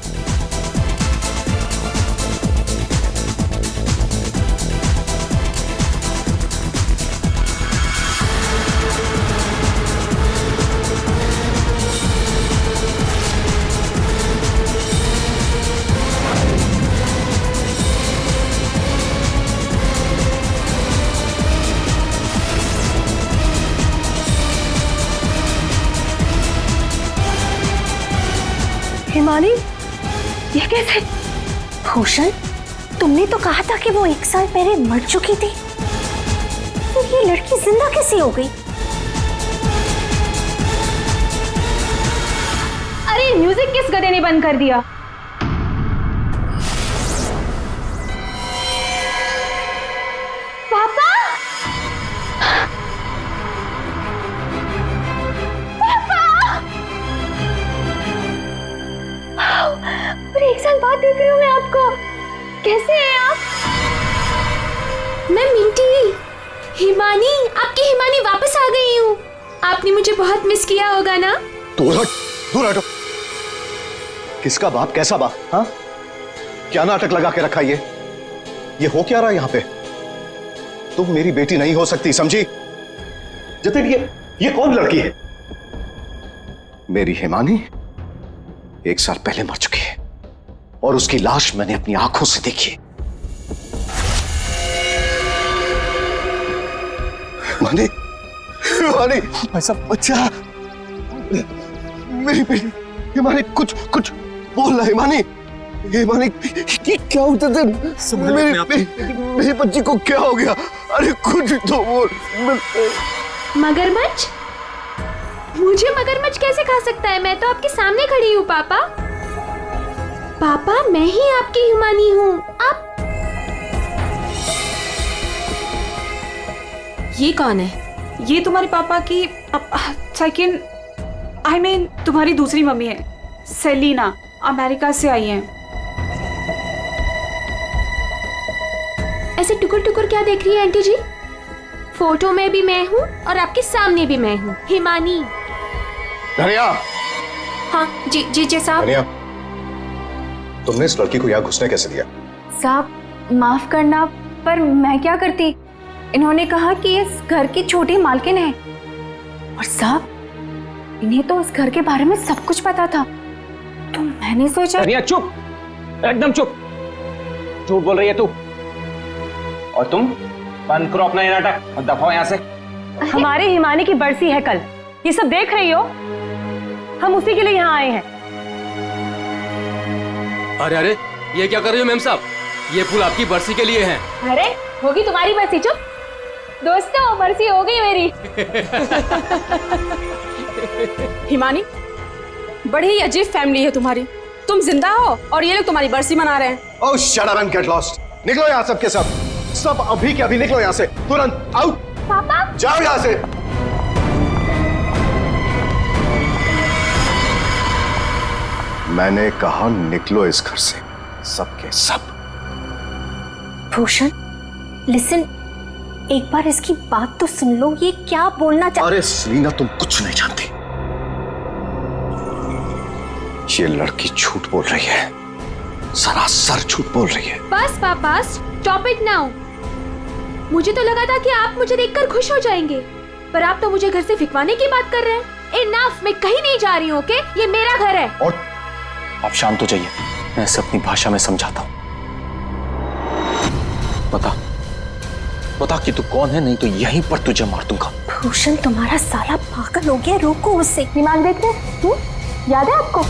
G: हिमानी, ये कैसे?
V: भूषण, तुमने तो कहा था कि वो 1 साल पहले मर चुकी थी, तो ये लड़की जिंदा कैसे हो गई?
J: अरे म्यूजिक किस गधे ने बंद कर दिया?
V: आपने मुझे बहुत मिस किया होगा ना?
P: दूर हट, दूर हटो। किसका बाप, कैसा बाप? हाँ, क्या नाटक लगा के रखा ये हो क्या रहा है यहाँ पे? तुम मेरी बेटी नहीं हो सकती, समझी? जतिन, ये कौन लड़की है? मेरी हिमानी 1 साल पहले मर चुकी है और उसकी लाश मैंने अपनी आंखों से देखी। हिमानी, हिमानी, ऐसा बच्चा, मेरी बेटी हिमानी, कुछ बोल रहा। हिमानी, हिमानी, ये क्या होता था? मेरी बच्ची को क्या हो गया? अरे कुछ तो बोल।
V: मगरमच्छ? मुझे मगरमच्छ कैसे खा सकता है? मैं तो आपके सामने खड़ी हूँ पापा। पापा, मैं ही आपकी हिमानी हूँ। आप
S: ये कौन है?
Q: ये तुम्हारे पापा की सेकंड, आई मीन तुम्हारी दूसरी मम्मी है, सेलिना, अमेरिका से आई हैं।
V: ऐसे टुकुर टुकुर क्या देख रही है आंटी जी? फोटो में भी मैं हूँ और आपके सामने भी मैं हूँ, हिमानी।
P: धनिया।
V: हाँ जी साहब।
P: धनिया, तुमने इस लड़की को यहाँ घुसने कैसे दिया?
J: साहब माफ करना, पर मैं क्या करती? इन्होंने कहा कि इस घर की छोटी मालकिन है, और साहब इन्हें तो इस घर के बारे में सब कुछ पता था, तो मैंने सोचा।
O: धनिया चुप, एकदम चुप। झूठ बोल रही है तू। और तुम बंद करो अपना ये नाटक और दफाओ यहाँ से।
A: हमारे हिमानी की बरसी है कल, ये सब देख रही हो? हम उसी के लिए यहाँ आए हैं।
R: अरे ये क्या कर रही हो मैम साहब? ये फूल आपकी बरसी के लिए हैं।
J: अरे होगी तुम्हारी बरसी। चुप दोस्तों, बरसी हो गई मेरी।
U: हिमानी, बड़ी ही अजीब फैमिली है तुम्हारी। तुम जिंदा हो और ये लोग तुम्हारी बरसी मना रहे हैं।
P: Oh shut up and get lost. निकलो यहाँ सब के सब अभी के अभी निकलो यहाँ से, तुरंत आउट।
J: पापा
P: जाओ यहाँ से। मैंने कहा निकलो इस घर से, सबके सब।
V: भूषण लिसन, एक बार इसकी बात तो सुन लो, ये क्या बोलना
P: अरे सेलिना, तुम कुछ नहीं जानती। ये लड़की झूठ बोल रही है, सरासर झूठ बोल रही है।
V: बस पापा, स्टॉप इट नाउ। मुझे तो लगा था कि आप मुझे देखकर खुश हो जाएंगे, पर आप तो मुझे घर से फिकवाने की बात कर रहे हैं। इनफ, मैं कहीं नहीं जा रही हूँ, ओके? ये मेरा घर है।
P: और आप शांत हो जाइए, मैं इसे अपनी भाषा में समझाता हूँ। बता कि तू कौन है, नहीं तो यहीं पर तुझे मार दूंगा।
V: भूषण तुम्हारा साला पागल हो गया, रोको उससे।
J: दिमाग देख रहे? याद है आपको?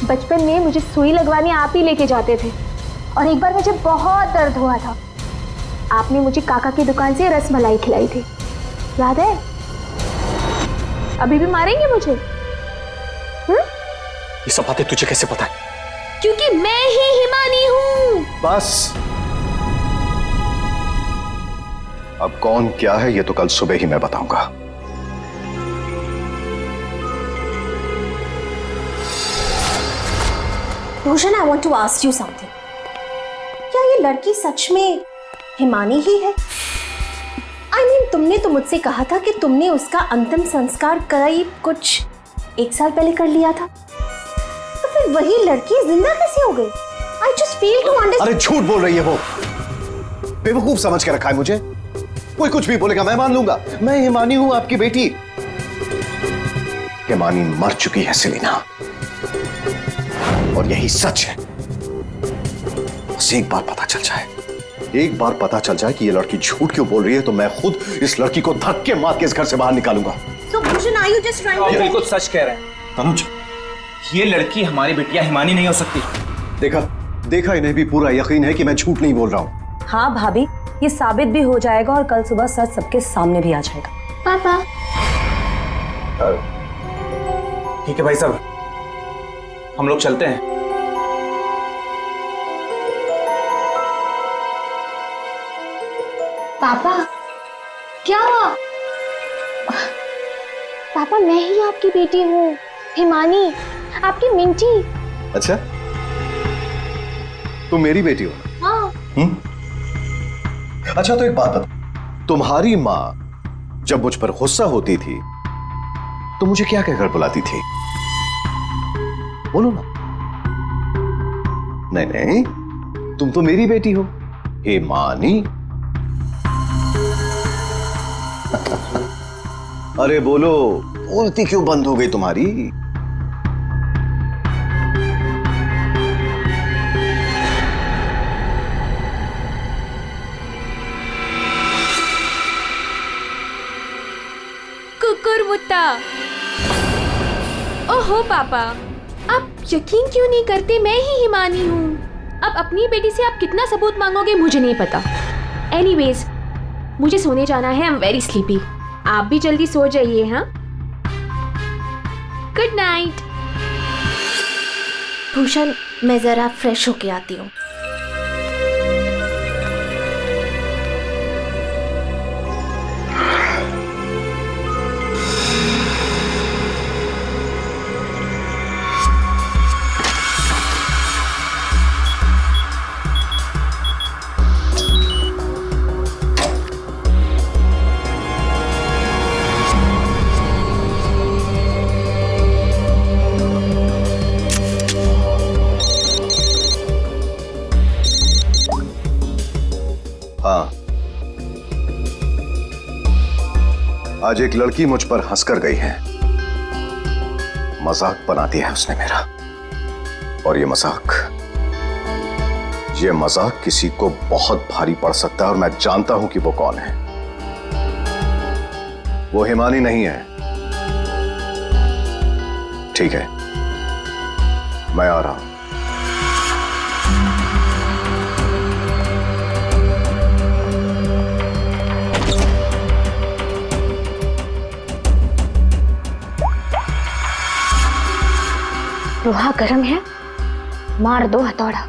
J: बचपन में मुझे सुई लगवाने आप ही लेके जाते थे, और एक बार मुझे बहुत दर्द हुआ था, आपने मुझे काका की दुकान से रसमलाई खिलाई थी, याद है? अभी भी मारेंगे मुझे?
P: ये सब बातें तुझे कैसे पता है?
V: क्योंकि मैं ही हिमानी हूँ।
P: बस, अब कौन क्या है ये तो कल सुबह ही मैं बताऊंगा।
V: Bhushan, I want to ask you something. क्या ये लड़की सच में हिमानी ही है? I mean, तुमने तो मुझसे कहा था कि तुमने उसका अंतिम संस्कार करीब कुछ 1 साल पहले कर लिया था, तो फिर वही लड़की जिंदा कैसे हो गई? I just fail to understand।
P: अरे झूठ बोल रही है वो, बेवकूफ समझ के रखा है मुझे। कोई कुछ भी बोलेगा मैं मान लूंगा। मैं हिमानी हूं, आपकी बेटी। हिमानी मर चुकी है सेलिना, और यही सच है। बस एक बार पता चल जाए, एक बार पता चल जाए कि ये लड़की झूठ क्यों बोल रही है, तो मैं खुद इस लड़की को धक्के मार के इस घर से बाहर निकालूंगा।
V: So Bhushan, are you just trying to?
O: बिल्कुल सच कह रहे हैं तनुज, ये लड़की हमारी बिटिया हिमानी नहीं हो सकती।
P: देखा इन्हें भी पूरा यकीन है कि मैं झूठ नहीं बोल रहा हूँ।
A: हाँ भाभी, ये साबित भी हो जाएगा और कल सुबह सच सबके सामने भी आ जाएगा।
V: पापा
O: ठीक है भाई साहब, हम लोग चलते हैं।
J: पापा क्या हुआ? पापा, मैं ही आपकी बेटी हूँ, हिमानी, आपकी मिंटी।
P: अच्छा, तुम मेरी बेटी हो?
J: हाँ।
P: अच्छा तो एक बात बता, तुम्हारी माँ जब मुझ पर गुस्सा होती थी तो मुझे क्या कहकर बुलाती थी? बोलो ना। नहीं नहीं, तुम तो मेरी बेटी हो, हिमानी। अरे बोलो, बोलती क्यों बंद हो गई तुम्हारी?
U: कुकुर मुत्ता। ओहो पापा, आप यकीन क्यों नहीं करते मैं ही हिमानी हूँ। अब अपनी बेटी से आप कितना सबूत मांगोगे मुझे नहीं पता। एनीवेज, मुझे सोने जाना है। I am very sleepy. आप भी जल्दी सो जाइए। हाँ, गुड नाइट।
V: भूषण, मैं जरा फ्रेश होके आती हूँ। आज एक लड़की मुझ पर हंसकर गई है। मजाक बना दिया है उसने मेरा। और ये मजाक किसी को बहुत भारी पड़ सकता है और मैं जानता हूं कि वो कौन है। वो हिमानी नहीं है। ठीक है, मैं आ रहा हूं। लोहा गर्म है, मार दो हथौड़ा।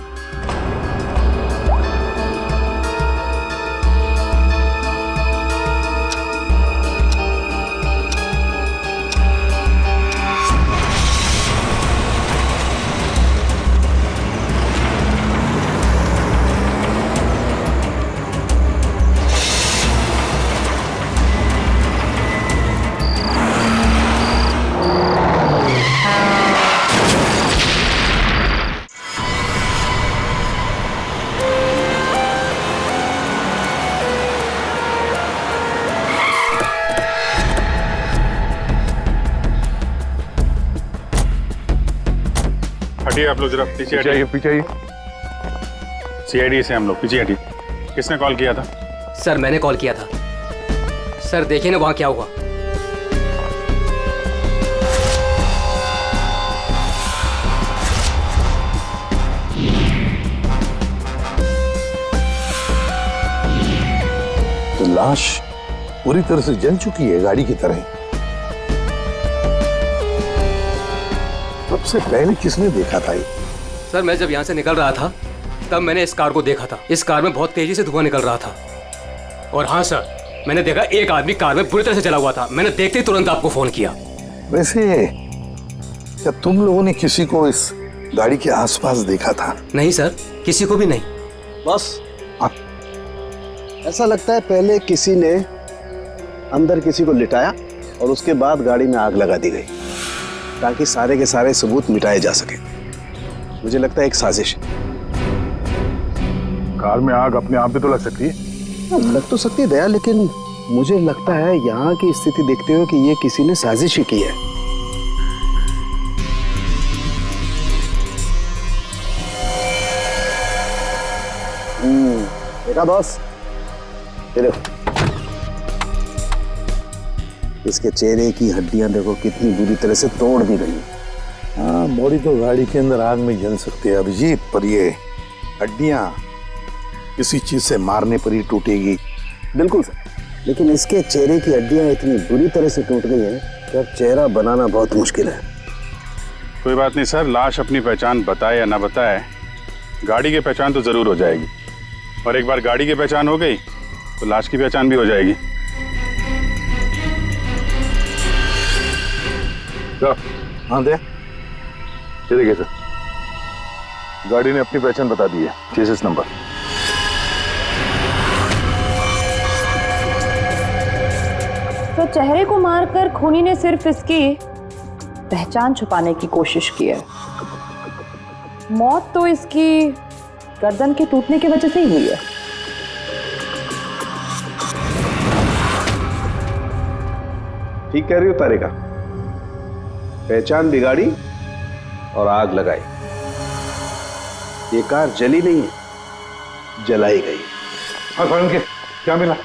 H: आप लोग जरा पीछे हटिए।
N: पीछे आइए।
H: सीआईडी से हम लोग पीछे हटिए। किसने कॉल किया था?
R: सर मैंने कॉल किया था। सर देखिए ना वहां क्या हुआ।
F: तो लाश पूरी तरह से जल चुकी है, गाड़ी की तरह। सबसे पहले किसने देखा था ये?
R: सर मैं जब यहाँ से निकल रहा था तब मैंने इस कार को देखा था। इस कार में बहुत तेजी से धुआं निकल रहा था। और हाँ सर, मैंने देखा एक आदमी कार में बुरी तरह से जला हुआ था। मैंने देखते ही तुरंत आपको फोन किया।
F: वैसे क्या तुम लोगों ने किसी को इस गाड़ी के आसपास देखा था?
R: नहीं सर, किसी को भी नहीं।
P: बस ऐसा लगता है पहले किसी ने अंदर किसी को लिटाया और उसके बाद गाड़ी में आग लगा दी गई ताकि सारे के सारे सबूत मिटाए जा सके। मुझे लगता है एक साजिश है।
N: कार में आग अपने आप भी तो लग सकती है।
P: लग तो सकती है दया, लेकिन मुझे लगता है यहाँ की स्थिति देखते हुए कि ये किसी ने साजिश ही की है। देखा बॉस, चलो इसके चेहरे की हड्डियां देखो कितनी बुरी तरह से तोड़ दी गई।
F: हाँ, बॉडी तो गाड़ी के अंदर आग में जल सकती है अभिजीत, पर ये हड्डियां किसी चीज से मारने पर ही टूटेगी।
P: बिल्कुल सर, लेकिन इसके चेहरे की हड्डियां इतनी बुरी तरह से टूट गई हैं कि अब चेहरा बनाना बहुत मुश्किल है।
H: कोई बात नहीं सर, लाश अपनी पहचान बताए या ना बताए, गाड़ी की पहचान तो जरूर हो जाएगी। और एक बार गाड़ी की पहचान हो गई तो लाश की पहचान भी हो जाएगी।
F: हाँ दे,
N: ये देखिए सर, गाड़ी ने अपनी पहचान बता दी है। Chassis number.
E: तो चेहरे को मारकर खूनी ने सिर्फ इसकी पहचान छुपाने की कोशिश की है। मौत तो इसकी गर्दन के टूटने की वजह से ही हुई है।
I: ठीक कह रही हो तारिका, पहचान बिगाड़ी और आग लगाई। ये कार जली नहीं है, जलाई गई।
N: क्या मिला?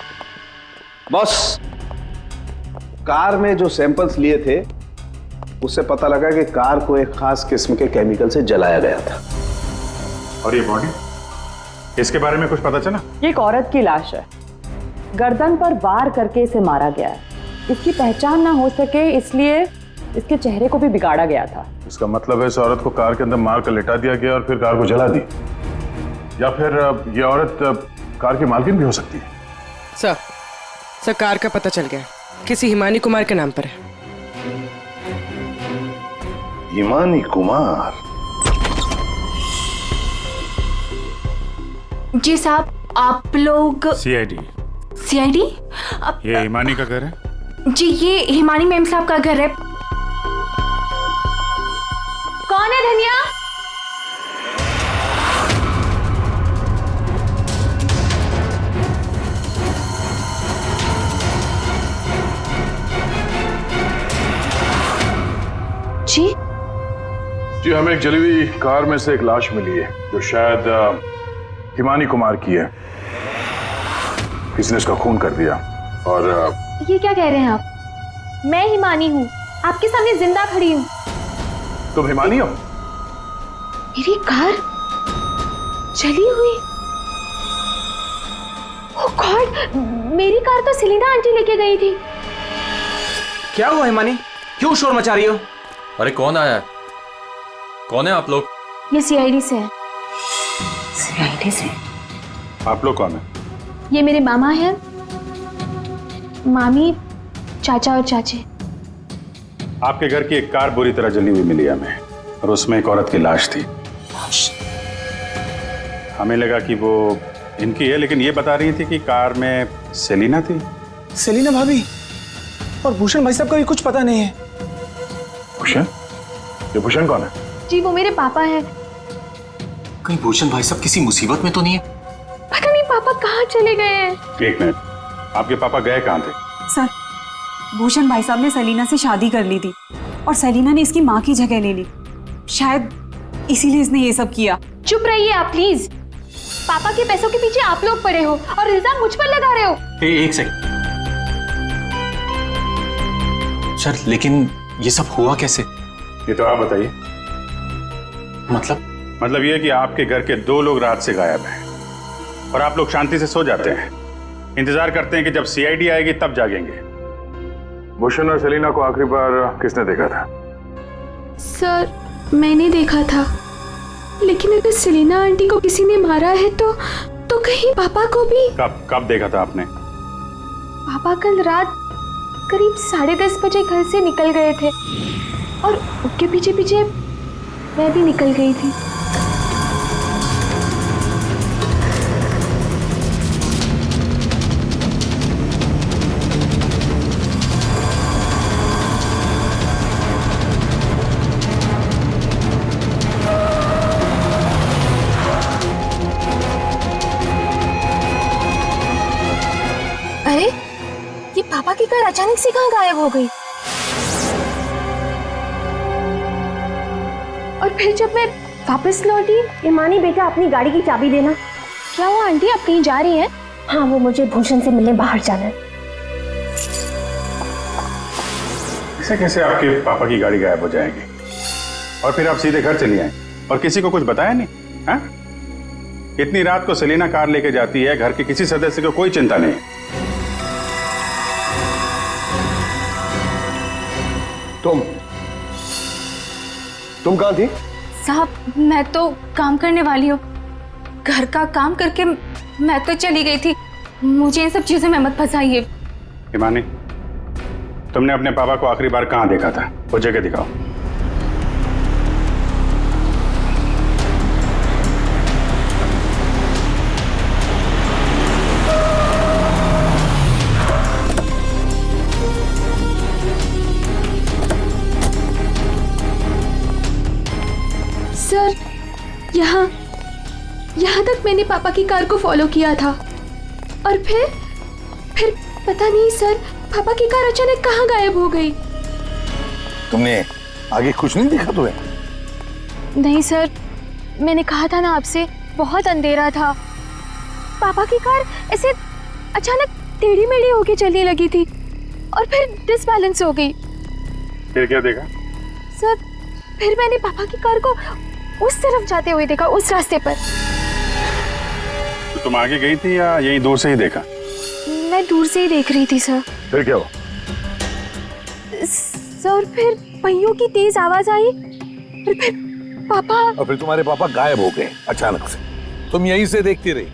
I: बॉस, कार में जो सैंपल्स लिए थे उससे पता लगा कि कार को एक खास किस्म के केमिकल से जलाया गया था।
H: और ये बॉडी, इसके बारे में कुछ पता चला?
E: ये एक औरत की लाश है, गर्दन पर वार करके इसे मारा गया है। इसकी पहचान ना हो सके इसलिए इसके चेहरे को भी बिगाड़ा गया था।
N: इसका मतलब है इस औरत को कार के अंदर मार कर लिटा दिया गया और फिर कार को जला दी, या फिर ये औरत कार की मालकिन भी हो सकती है।
M: सर कार का पता चल गया, किसी हिमानी कुमार के नाम पर है।
I: हिमानी कुमार?
V: जी साहब, आप लोग
H: सीआईडी?
V: ये
H: हिमानी का घर है?
V: जी, ये हिमानी मैम साहब का घर है।
U: कौन है धनिया?
N: जी, हमें एक जली हुई कार में से एक लाश मिली है जो शायद हिमानी कुमार की है। किसी ने इसका खून कर दिया। और
U: ये क्या कह रहे हैं आप? मैं हिमानी हूँ, आपके सामने जिंदा खड़ी हूँ।
N: तुम हिमानी हो?
U: मेरी कार जली हुई? ओह गॉड, मेरी कार तो सेलिना आंटी लेके गई थी।
R: क्या हुआ हिमानी, क्यों शोर मचा रही हो?
K: अरे कौन आया है? कौन है आप लोग?
U: ये सीआईडी से है। सीआईडी से?
H: आप लोग कौन है?
U: ये मेरे मामा हैं, मामी, चाचा और चाची।
H: आपके घर की एक कार बुरी तरह जली हुई मिली हमें, और उसमें एक औरत की लाश थी। हमें लगा कि वो इनकी है, लेकिन ये बता रही थी कि कार में सेलिना थी।
C: सेलिना भाभी और भूषण भाई साहब का भी कुछ पता नहीं है।
N: भूषण? ये भूषण कौन है?
U: जी, वो मेरे पापा हैं।
K: कहीं भूषण भाई साहब किसी मुसीबत में तो नहीं है?
U: पता नहीं पापा कहाँ चले गए हैं।
H: एक मिनट, आपके पापा गए कहाँ थे?
Q: सर, भूषण भाई साहब ने सेलिना से शादी कर ली थी और सेलिना ने इसकी माँ की जगह ले ली। शायद इसीलिए इसने ये सब किया।
U: चुप रहिए आप प्लीज। पापा के पैसों के पीछे आप लोग पड़े हो और इल्जाम मुझ पर लगा रहे हो।
K: एक सेकंड सर, लेकिन ये सब हुआ कैसे?
H: ये तो आप बताइए। मतलब ये कि आपके घर के 2 लोग रात से गायब हैं और आप लोग शांति से सो जाते हैं, इंतजार करते हैं कि जब सीआईडी आएगी तब जागेंगे।
N: भूषण और सेलिना को आखिरी बार किसने देखा था?
U: सर, मैंने देखा था, लेकिन अगर सेलिना आंटी को किसी ने मारा है तो कहीं पापा को भी।
H: कब देखा था आपने?
U: पापा कल रात करीब 10:30 बजे घर से निकल गए थे और उनके पीछे पीछे मैं भी निकल गई थी। अरे, ये पापा की कार अचानक से कहाँ गायब हो गई? और फिर जब मैं वापस लौटी,
G: हिमानी बेटा अपनी गाड़ी की चाबी देना।
U: क्या हुआ आंटी, आप कहीं जा रही हैं?
G: हाँ, वो मुझे भूषण से मिलने बाहर जाना है।
H: कैसे कैसे आपके पापा की गाड़ी गायब हो जाएगी और फिर आप सीधे घर चली आए और किसी को कुछ बताया नहीं? हाँ? इतनी रात को सेलिना कार लेके जाती है, घर के किसी सदस्य को कोई चिंता नहीं।
P: तुम कहाँ थी?
Q: साहब, मैं तो काम करने वाली हूँ। घर का काम करके मैं तो चली गई थी। मुझे इन सब चीजों में मत फंसाइए।
H: हिमानी, तुमने अपने पापा को आखिरी बार कहाँ देखा था? वो जगह दिखाओ।
U: मैंने पापा की कार को फॉलो किया था और फिर पता नहीं सर, पापा की कार अचानक कहाँ गायब हो गई।
F: तुमने आगे कुछ नहीं देखा तुम्हें?
U: नहीं सर, मैंने कहा था ना आपसे, बहुत अंधेरा था। पापा की कार ऐसे अचानक टेढ़ी मेढ़ी होके चलने लगी थी और फिर डिसबैलेंस हो गई।
H: फिर क्या देखा?
U: सर फिर मैंने पापा की कार को उस तरफ जाते हुए देखा, उस रास्ते पर।
H: तो तुम आगे गई थी या यही दूर से ही देखा?
U: मैं दूर से ही देख रही थी सर।
H: फिर क्या हुआ?
U: सर फिर पहियों की तेज आवाज आई, फिर पापा।
F: और फिर तुम्हारे पापा गायब हो गए अचानक से। तुम यहीं से देखती रही,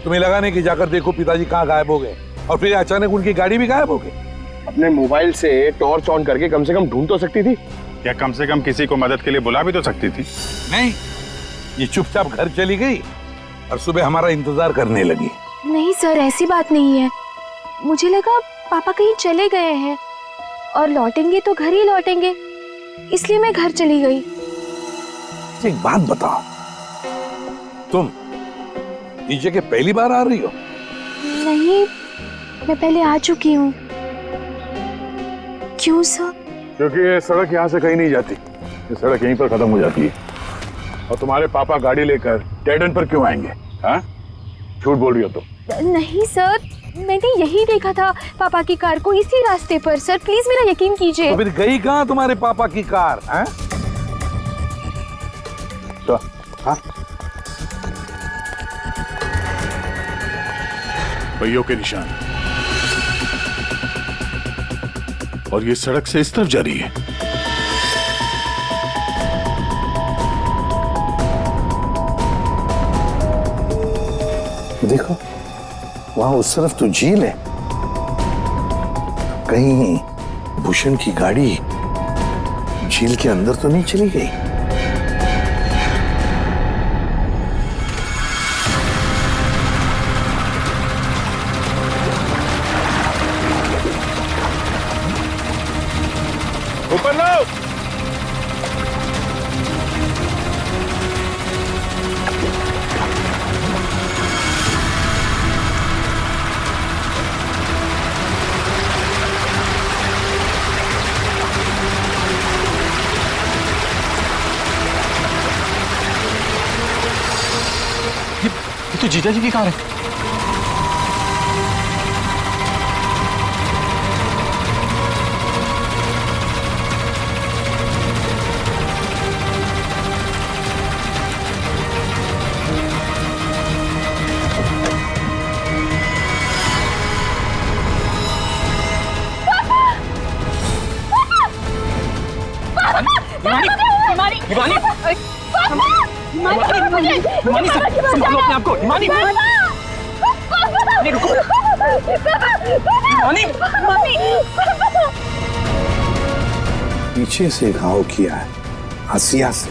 F: तुम्हें लगा नहीं कि जाकर देखो पिताजी कहाँ गायब हो गए, और फिर अचानक उनकी गाड़ी भी गायब हो गई।
L: अपने मोबाइल से टॉर्च ऑन करके कम से कम ढूंढ तो सकती थी।
H: या कम से कम किसी को मदद के लिए बुला भी तो सकती थी।
F: नहीं, ये चुपचाप घर चली गई और सुबह हमारा इंतजार करने लगी।
U: नहीं सर, ऐसी बात नहीं है। मुझे लगा पापा कहीं चले गए हैं और लौटेंगे तो घर ही लौटेंगे, इसलिए मैं घर चली गई।
F: एक बात बताओ, तुम इस जगह पहली बार आ रही हो?
U: नहीं, मैं पहले आ चुकी हूँ। क्यों सर?
N: क्योंकि ये सड़क यहाँ से कहीं नहीं जाती, ये सड़क यहीं पर खत्म हो जाती है। और तुम्हारे पापा गाड़ी लेकर डेड एंड पर क्यों आएंगे? हाँ, झूठ बोल रही हो तुम।
U: नहीं सर, मैंने यही देखा था पापा की कार को, इसी रास्ते पर। सर प्लीज मेरा यकीन कीजिए।
F: तो फिर गई कहाँ तुम्हारे पापा की कार? हैं? तो हाँ,
H: पहियों के निशान, और ये सड़क से इस तरफ जा रही है।
F: देखो वहां उस तरफ तो झील है, कहीं भूषण की गाड़ी झील के अंदर तो नहीं चली गई?
N: ऊपर लो।
R: ये तो जीजा जी की कार है।
U: हिमानी संभालो अपने आप को। हिमानी
F: पीछे से घाव किया है, हसिया से।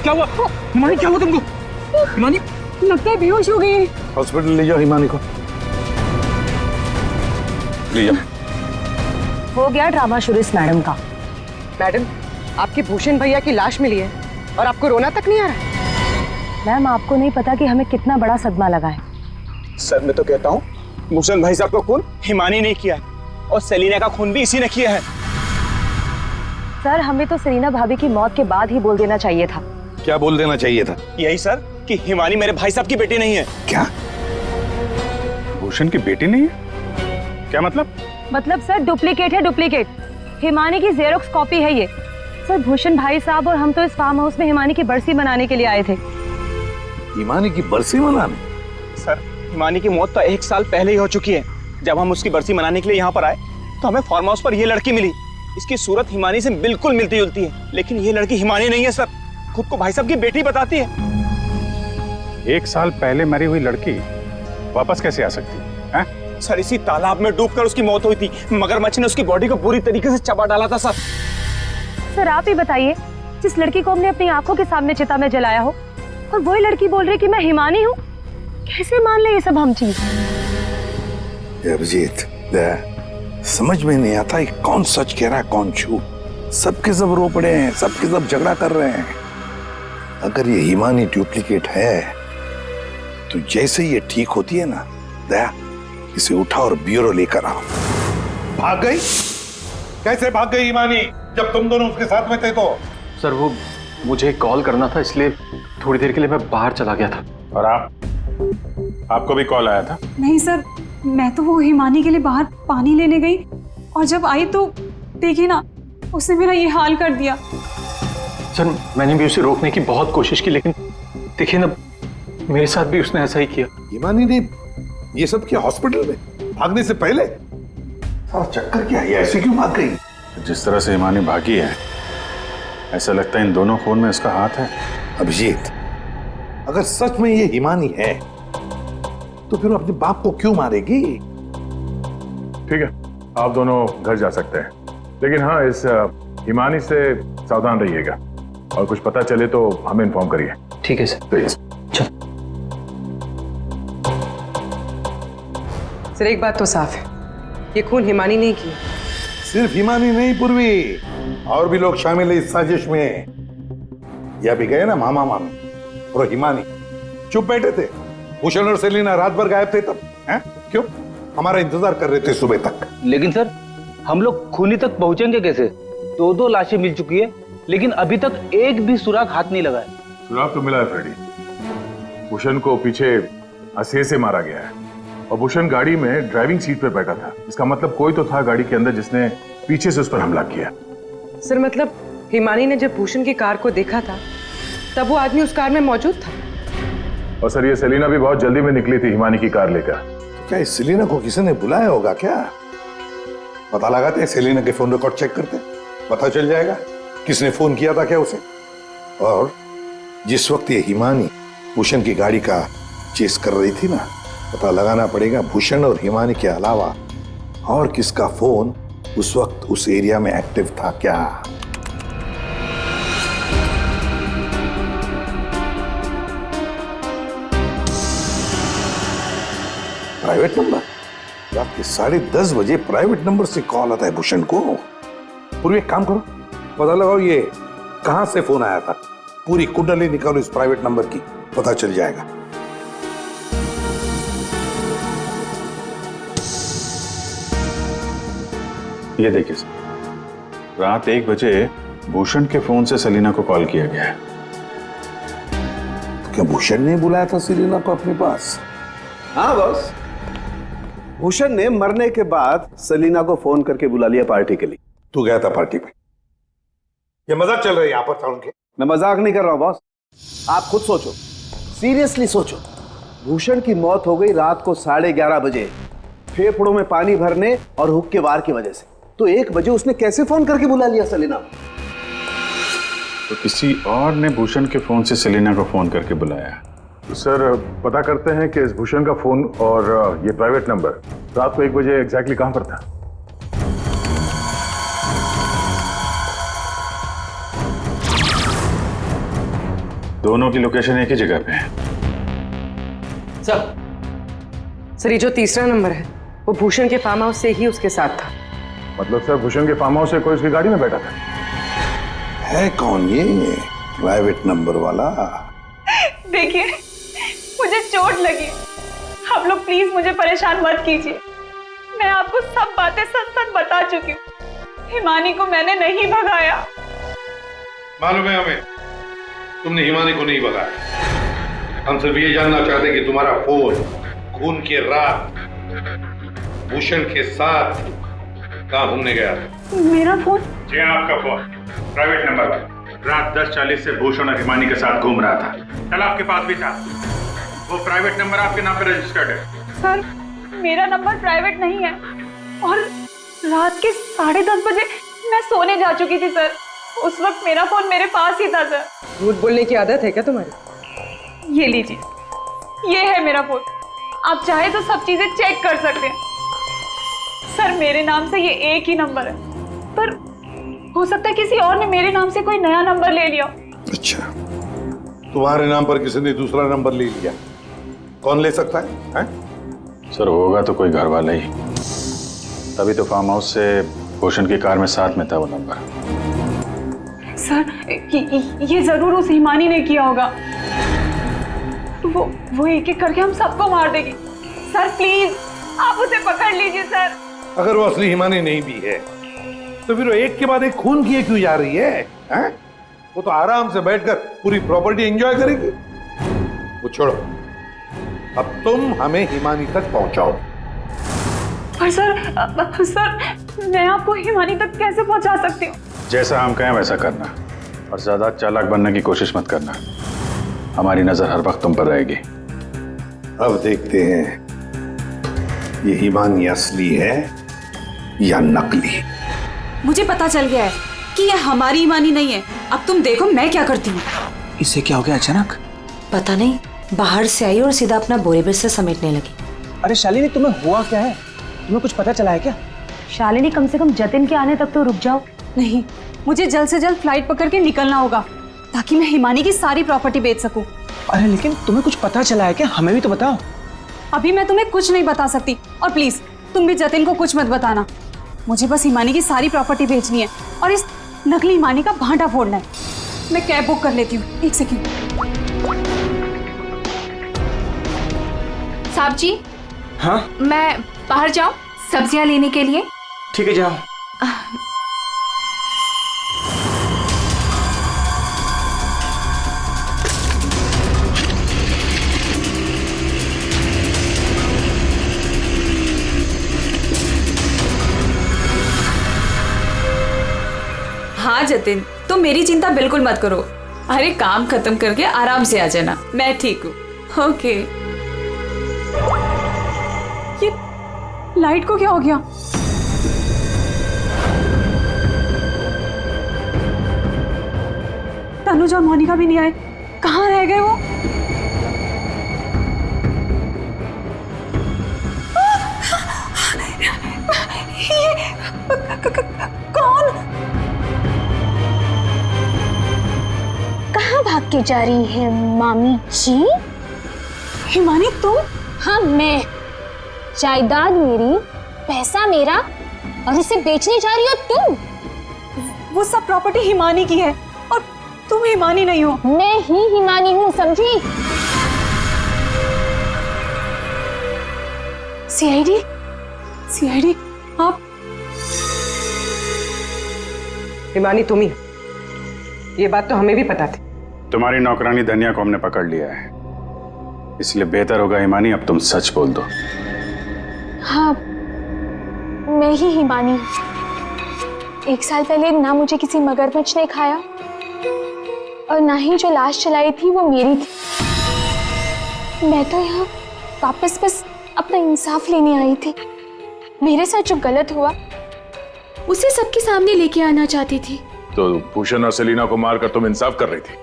R: क्या हुआ हिमानी? क्या हुआ तुमको? हिमानी
U: लगता है बेहोश हो गई।
F: हॉस्पिटल ले जाओ हिमानी को, ले जाओ।
E: हो गया ड्रामा शुरू इस मैडम का।
M: मैडम, आपके भूषण भैया की लाश मिली है और आपको रोना तक नहीं आ रहा?
E: मैम आपको नहीं पता कि हमें कितना बड़ा सदमा लगा है।
K: सर मैं तो कहता हूँ भूषण भाई साहब का खून हिमानी ने किया और सेलिना का खून भी इसी ने किया है।
E: सर हमें तो सेलिना भाभी की मौत के बाद ही बोल देना चाहिए था।
F: क्या बोल देना चाहिए था?
K: यही सर कि हिमानी मेरे भाई साहब की बेटी नहीं है।
F: क्या?
H: भूषण की बेटी नहीं है? क्या मतलब?
E: मतलब सर डुप्लीकेट है, डुप्लीकेट। हिमानी की जेरोक्स कॉपी है ये। सर भूषण भाई साहब और हम तो इस फार्म हाउस में हिमानी की बरसी मनाने के लिए आए थे।
F: हिमानी की बरसी मनाने?
K: सर हिमानी की मौत तो 1 साल पहले ही हो चुकी है। जब हम उसकी बरसी मनाने के लिए यहाँ पर आए तो हमें फार्म हाउस पर ये लड़की मिली। इसकी सूरत हिमानी से बिल्कुल मिलती जुलती है, लेकिन ये लड़की हिमानी नहीं है सर, खुद को भाई साहब की बेटी बताती है।
H: 1 साल पहले मरी हुई लड़की वापस कैसे आ सकती है?
K: सर इसी तालाब में डूबकर उसकी मौत हुई थी। मगरमच्छ ने उसकी बॉडी को पूरी तरीके से चबा डाला था।
E: सर आप ही बताइए, जिस लड़की को हमने अपनी आंखों के सामने चिता में जलाया हो और वही लड़की बोल रही कि मैं हिमानी हूँ, कैसे मान ले ये सब हम चीज?
F: अभिजीत समझ में नहीं आता ये कौन सच कह रहा है कौन झूठ। सबके सब रो पड़े हैं, सबके सब झगड़ा कर रहे हैं। अगर ये हिमानी डुप्लीकेट है तो जैसे ये ठीक होती है ना दया, इसे उठा और ब्यूरो लेकर आओ।
L: भाग गई? कैसे भाग गई हिमानी जब तुम दोनों उसके साथ में थे तो?
C: सर वो मुझे कॉल करना था, इसलिए थोड़ी देर के लिए मैं बाहर चला गया था।
H: और आपको भी कॉल आया था?
Q: नहीं सर, मैं तो वो हिमानी के लिए बाहर पानी लेने गई और जब आई तो देखिए ना, उसने मेरा ये हाल कर दिया।
C: सर मैंने भी उसे रोकने की बहुत कोशिश की, लेकिन देखिए ना, मेरे साथ भी उसने ऐसा ही किया।
F: हिमानी ने ये सब किया हॉस्पिटल में भागने से पहले? सारा चक्कर क्या है, ऐसे क्यों भाग गई?
H: जिस तरह से हिमानी भागी है, ऐसा लगता है इन दोनों खून में इसका हाथ है।
F: अभिजीत, अगर सच में ये हिमानी है तो फिर वो अपने बाप को क्यों मारेगी?
N: ठीक है, आप दोनों घर जा सकते हैं, लेकिन हाँ, इस हिमानी से सावधान रहिएगा और कुछ पता चले तो हमें इन्फॉर्म करिए।
C: ठीक है सर।
N: प्लीज।
M: सर एक बात तो साफ है, ये खून हिमानी ने की।
F: सिर्फ हिमानी नहीं पूर्वी, और भी लोग शामिल है इस साजिश में। यह भी गए ना मामा मामी और हिमानी चुप बैठे थे। भूषण और सेलिना रात भर गायब थे तब, हैं? क्यों? हमारा इंतजार कर रहे थे सुबह तक।
K: लेकिन सर, हम लोग खूनी तक पहुंचेंगे कैसे? 2 लाशें मिल चुकी है, लेकिन अभी तक एक भी सुराग हाथ नहीं लगा है।
N: सुराग तो मिला है फ्रेडी। भूषण को पीछे असे से मारा गया है और भूषण गाड़ी में ड्राइविंग सीट पर बैठा था। इसका मतलब कोई तो था गाड़ी के अंदर जिसने पीछे से उस पर हमला किया।
M: सर मतलब हिमानी ने जब भूषण की कार को देखा था तब वो आदमी उस कार में मौजूद था।
N: और सर, ये सेलिना भी बहुत जल्दी में निकली थी हिमानी की कार लेकर।
F: तो क्या इस सेलिना को किसी ने बुलाया होगा क्या? पता लगाते हैं, सेलिना के फोन रिकॉर्ड चेक करते, पता चल जाएगा किसने फोन किया था क्या उसे। और जिस वक्त ये हिमानी भूषण की गाड़ी का चेस कर रही थी ना, पता लगाना पड़ेगा भूषण और हिमानी के अलावा और किसका फोन उस वक्त उस एरिया में एक्टिव था क्या। Private number? रात के 10:30 बजे प्राइवेट नंबर से कॉल आता है भूषण को। पूरी एक काम करो, पता लगाओ ये कहां से फोन आया था। पूरी कुंडली निकालो इस प्राइवेट नंबर की, पता चल जाएगा।
H: ये देखिए सर, रात 1 बजे भूषण के फोन से सेलिना को कॉल किया गया है।
F: तो क्या भूषण ने बुलाया था सेलिना को अपने पास?
I: हाँ बॉस, भूषण ने मरने के बाद सेलिना को फोन करके बुला लिया पार्टी के लिए।
F: तू गया था पार्टी में? ये मजाक चल रहा है यहाँ पर था उनके?
I: मैं मजाक नहीं कर रहा हूं बॉस, आप खुद सोचो, सीरियसली सोचो। भूषण की मौत हो गई रात को 11:30 बजे, फेफड़ों में पानी भरने और हुक के वार की वजह से। तो 1 बजे उसने कैसे फोन करके बुला लिया सेलिना?
H: तो किसी और ने भूषण के फोन से सेलिना को फोन करके बुलाया।
N: तो सर, पता करते हैं कि इस भूषण का फोन और ये प्राइवेट नंबर रात को 1 बजे एग्जैक्टली कहां पर था।
H: दोनों की लोकेशन एक ही जगह पे है।
M: सर ये जो तीसरा नंबर है वो भूषण के फार्म हाउस से ही उसके साथ था।
N: मतलब सर, भूषण के फार्म हाउस से कोई उसकी गाड़ी में बैठा था।
F: है कौन ये प्राइवेट नंबर वाला?
J: देखिए, मुझे चोट लगी, आप लोग प्लीज मुझे परेशान मत कीजिए। मैं आपको सब बातें सच सच बता चुकी हूँ। हिमानी को मैंने नहीं भगाया।
F: मालूम है हमें, तुमने हिमानी को नहीं भगाया। हम सिर्फ ये जानना चाहते कि तुम्हारा फोन खून की रात भूषण के साथ कहाँ घूमने गया था?
J: मेरा फोन?
H: जी हाँ, आपका फोन प्राइवेट नंबर रात 10:40 से भूषण और हिमानी के साथ घूम रहा था। कल आपके पास भी था। वो प्राइवेट नंबर आपके नाम पे रजिस्टर्ड है।
J: सर, मेरा नंबर प्राइवेट नहीं है और रात के 10:30 बजे मैं सोने जा चुकी थी सर। उस वक्त मेरा फोन मेरे पास ही था सर।
M: झूठ बोलने की आदत है क्या तुम्हारी?
J: ये लीजिए, ये है मेरा फोन। आप चाहे तो सब चीजें चेक कर सकते हैं सर। मेरे नाम से ये एक ही नंबर है, पर हो सकता है किसी और ने मेरे नाम से कोई नया नंबर ले लिया।
F: अच्छा, तुम्हारे नाम पर किसी ने दूसरा नंबर ले लिया? कौन ले सकता है?
H: सर होगा तो कोई घर वाला ही, तभी तो फार्म हाउस से भूषण की कार में साथ में था वो नंबर।
J: सर ये जरूर उस हिमानी ने किया होगा।
Q: वो एक एक करके हम सबको मार देगी। सर प्लीज आप उसे पकड़ लीजिए सर।
F: अगर वो असली हिमानी नहीं भी है तो फिर वो एक के बाद एक खून किए क्यों जा रही है, हैं? वो तो आराम से बैठकर पूरी प्रॉपर्टी एंजॉय करेगी। वो छोड़ो, अब तुम हमें हिमानी तक पहुंचाओ।
Q: पर सर मैं आपको हिमानी तक कैसे पहुंचा सकती हूँ?
N: जैसा हम कहें वैसा करना, और ज्यादा चालाक बनने की कोशिश मत करना। हमारी नजर हर वक्त तुम पर रहेगी।
F: अब देखते हैं ये हिमानी असली है या नकली।
Q: मुझे पता चल गया है कि ये हमारी हिमानी नहीं है। अब तुम देखो मैं क्या करती हूँ।
O: इससे क्या हो गया अचानक?
D: पता नहीं, बाहर से आई और सीधा अपना बोरे बिस्तर समेटने लगी।
K: अरे शालिनी, तुम्हें हुआ क्या है? तुम्हें कुछ पता चला है क्या?
E: शालिनी कम से कम जतिन के आने तक तो रुक जाओ।
Q: नहीं, मुझे जल्द से जल्द फ्लाइट पकड़ के निकलना होगा ताकि मैं हिमानी की सारी प्रॉपर्टी बेच सकूं।
K: अरे लेकिन तुम्हें कुछ पता चला है क्या? हमें भी तो बताओ।
Q: अभी मैं तुम्हें कुछ नहीं बता सकती, और प्लीज तुम भी जतिन को कुछ मत बताना। मुझे बस हिमानी की सारी प्रॉपर्टी बेचनी है और इस नकली हिमानी का भांटा फोड़ना है। मैं कैब बुक कर लेती हूँ, एक सेकंड।
J: साहब जी,
K: हाँ
J: मैं बाहर जाऊं सब्जियां लेने के लिए?
K: ठीक है, जाओ।
Q: हाँ जतिन, तुम मेरी चिंता बिल्कुल मत करो। अरे काम खत्म करके आराम से आ जाना, मैं ठीक हूँ। ओके। ये लाइट को क्या हो गया? तनुज और मोनिका भी नहीं आए, कहाँ रह गए वो? कौन?
U: कहाँ भाग के जा रही है मामी जी?
Q: हिमानी तुम?
U: हाँ मैं। जायदाद मेरी, पैसा मेरा, और उसे बेचने जा रही हो तुम?
Q: वो सब प्रॉपर्टी हिमानी की है और तुम हिमानी नहीं हो।
U: मैं ही हिमानी हूँ, समझी?
Q: सीआईडी आप?
M: हिमानी तुम ही, ये बात तो हमें भी पता थी।
N: तुम्हारी नौकरानी धनिया को हमने पकड़ लिया है, इसलिए बेहतर होगा हिमानी अब तुम सच बोल दो।
U: हाँ मैं ही हिमानी हूँ। 1 साल पहले ना मुझे किसी मगरमच्छ ने खाया और ना ही जो लाश चलाई थी वो मेरी थी। मैं तो यहाँ वापस बस अपना इंसाफ लेने आई थी। मेरे साथ जो गलत हुआ उसे सबके सामने लेके आना चाहती थी।
N: तो भूषण और सेलिना को मारकर तुम इंसाफ कर रही थी?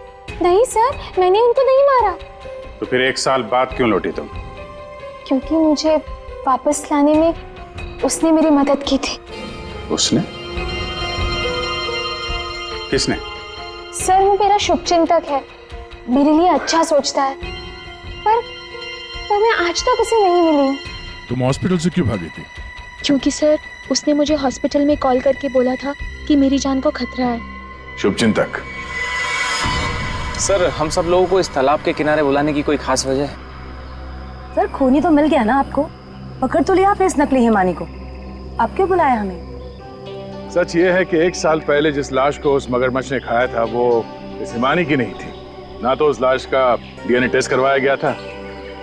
U: नहीं सर, मैंने उनको नहीं मारा।
N: तो फिर 1 साल बाद क्यों लौटी तुम?
U: क्योंकि मुझे वापस लाने में उसने मेरी मदद की थी।
N: उसने? किसने?
U: सर वो मेरा शुभचिंतक है, मेरे लिए अच्छा सोचता है, पर मैं आज तक उसे नहीं मिली।
H: तुम हॉस्पिटल से क्यों भागी थी?
U: क्योंकि सर उसने मुझे हॉस्पिटल में कॉल करके बोला था कि मेरी जान को खतरा है।
N: शुभचिंतक?
K: सर हम सब लोगों को इस तालाब के किनारे बुलाने की कोई खास वजह है?
E: सर खूनी तो मिल गया ना आपको, पकड़ तो लिया आपने इस नकली हिमानी को, आप क्यों बुलाया हमें?
N: सच ये है कि 1 साल पहले जिस लाश को उस मगरमच्छ ने खाया था वो इस हिमानी की नहीं थी। ना तो उस लाश का डीएनए टेस्ट करवाया गया था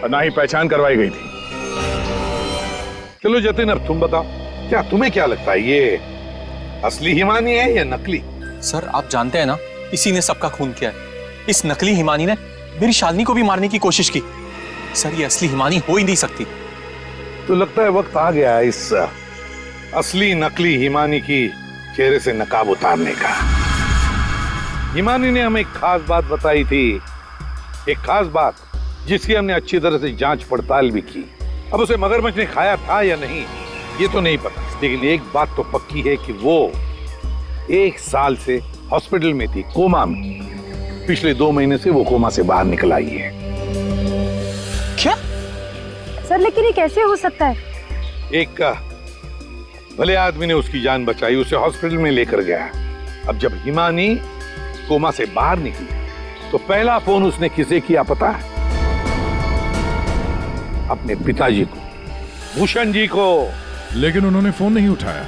N: और ना ही पहचान करवाई गई थी।
F: चलो जतिन, अब तुम बताओ, क्या तुम्हें क्या लगता है, ये असली हिमानी है या नकली?
K: सर आप जानते हैं ना, इसी ने सबका खून किया है। इस नकली हिमानी ने मेरी शालिनी को भी मारने की कोशिश की। सर ये असली हिमानी हो ही नहीं सकती।
F: तो लगता है वक्त आ गया इस असली नकली हिमानी की चेहरे से नकाब उतारने का। हिमानी ने हमें एक खास बात बताई थी, एक खास बात जिसकी हमने अच्छी तरह से जांच पड़ताल भी की। अब उसे मगरमच्छ ने खाया था या नहीं ये तो नहीं पता, लेकिन एक बात तो पक्की है कि वो 1 साल से हॉस्पिटल में थी, कोमा में। पिछले 2 महीने से वो कोमा से बाहर निकल आई है।
E: क्या सर, लेकिन ये कैसे हो सकता है?
F: एक भले आदमी ने उसकी जान बचाई, उसे हॉस्पिटल में लेकर गया। अब जब हिमानी कोमा से बाहर निकली तो पहला फोन उसने किसे किया पता है? अपने पिताजी को, भूषण जी को।
N: लेकिन उन्होंने फोन नहीं उठाया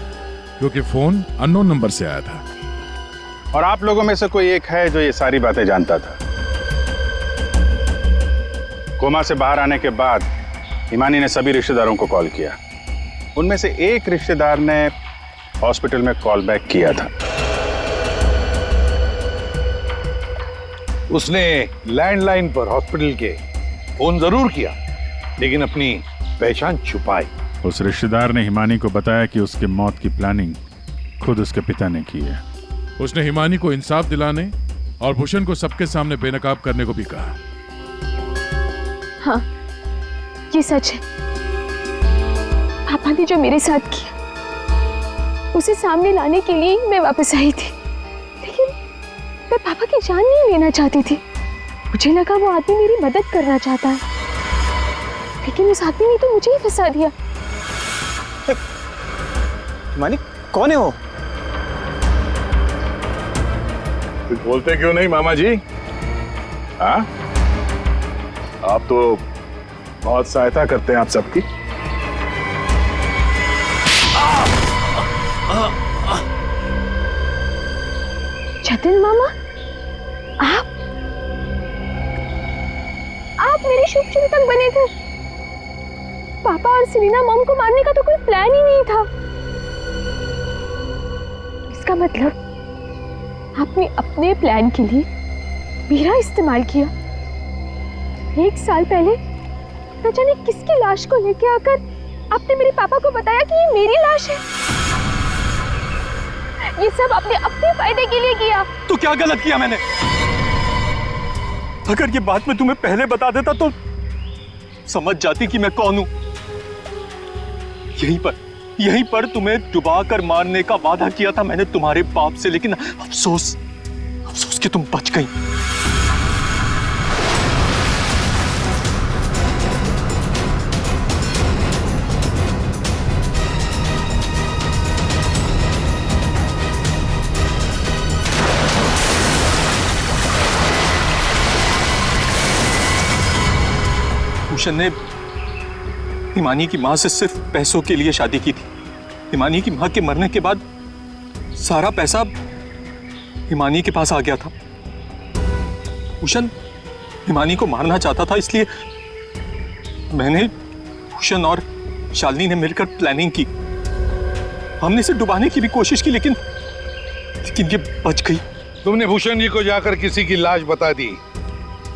N: क्योंकि फोन अननोन नंबर से आया था।
I: और आप लोगों में से कोई एक है जो ये सारी बातें जानता था। कोमा से बाहर आने के बाद हिमानी ने सभी रिश्तेदारों को कॉल किया। उनमें से एक रिश्तेदार ने हॉस्पिटल में कॉल बैक किया था।
F: उसने लैंडलाइन पर हॉस्पिटल के फोन जरूर किया, लेकिन अपनी पहचान छुपाई।
H: उस रिश्तेदार ने हिमानी को बताया कि उसके मौत की प्लानिंग खुद उसके पिता ने की है।
N: उसने हिमानी को इंसाफ दिलाने और भूषण को सबके सामने बेनकाब करने को भी कहा।
U: हाँ, ये सच है। पापा ने जो मेरे साथ किया उसे सामने लाने के लिए मैं वापस आई थी, लेकिन मैं पापा की जान नहीं लेना चाहती थी। मुझे लगा वो आदमी मेरी मदद करना चाहता है, लेकिन उस आदमी ने तो मुझे ही फंसा दिया।
K: हिमानी कौन है वो?
N: कुछ बोलते क्यों नहीं मामा जी? हाँ, आप तो बहुत सहायता करते हैं आप सबकी।
U: जतिन मामा, आप मेरे शुभ चिंतक बने थे। पापा और सेलिना मॉम को मारने का तो कोई प्लान ही नहीं था। इसका मतलब आपने अपने प्लान के लिए मेरा इस्तेमाल किया। 1 साल पहले न जाने किसकी लाश को लेके आकर आपने मेरे पापा को बताया कि ये मेरी लाश है। ये सब आपने अपने फायदे के लिए किया।
K: तो क्या गलत किया मैंने? अगर ये बात मैं तुम्हें पहले बता देता तो समझ जाती कि मैं कौन हूं। यहीं पर तुम्हें डुबा कर मारने का वादा किया था मैंने तुम्हारे बाप से, लेकिन अफसोस कि तुम बच गई। भूषण ने हिमानी की मां से सिर्फ पैसों के लिए शादी की थी। हिमानी की मां के मरने के बाद सारा पैसा हिमानी के पास आ गया था। भूषण हिमानी को मारना चाहता था, इसलिए मैंने, भूषण और शालिनी ने मिलकर प्लानिंग की। हमने इसे डुबाने की भी कोशिश की, लेकिन ये बच गई।
F: तुमने भूषण जी को जाकर किसी की लाश बता दी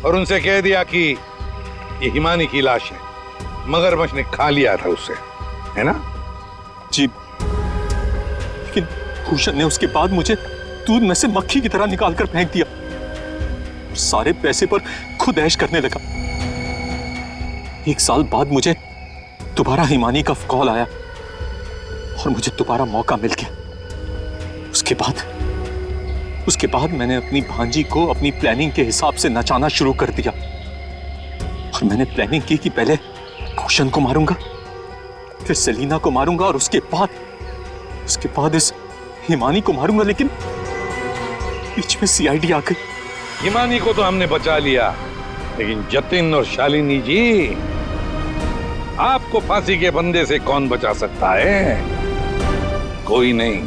F: और उनसे कह दिया कि ये हिमानी की लाश है, मगरमच्छ ने खा लिया था उसे, है ना?
K: जी, लेकिन भूषण ने उसके बाद मुझे दूध में से मक्खी की तरह निकालकर फेंक दिया। सारे पैसे पर खुद ऐश करने लगा। 1 साल बाद मुझे दोबारा हिमानी का कॉल आया और मुझे दोबारा मौका मिल गया। उसके बाद मैंने अपनी भांजी को अपनी प्लानिंग के हिसाब से नचाना शुरू कर दिया। और मैंने प्लानिंग की कि पहले भूषण को मारूंगा, फिर सेलिना को मारूंगा और उसके बाद इस हिमानी को मारूंगा, लेकिन बीच में सीआईडी आ गई।
F: हिमानी को तो हमने बचा लिया, लेकिन जतिन और शालिनी जी, आपको फांसी के फंदे से कौन बचा सकता है? कोई नहीं।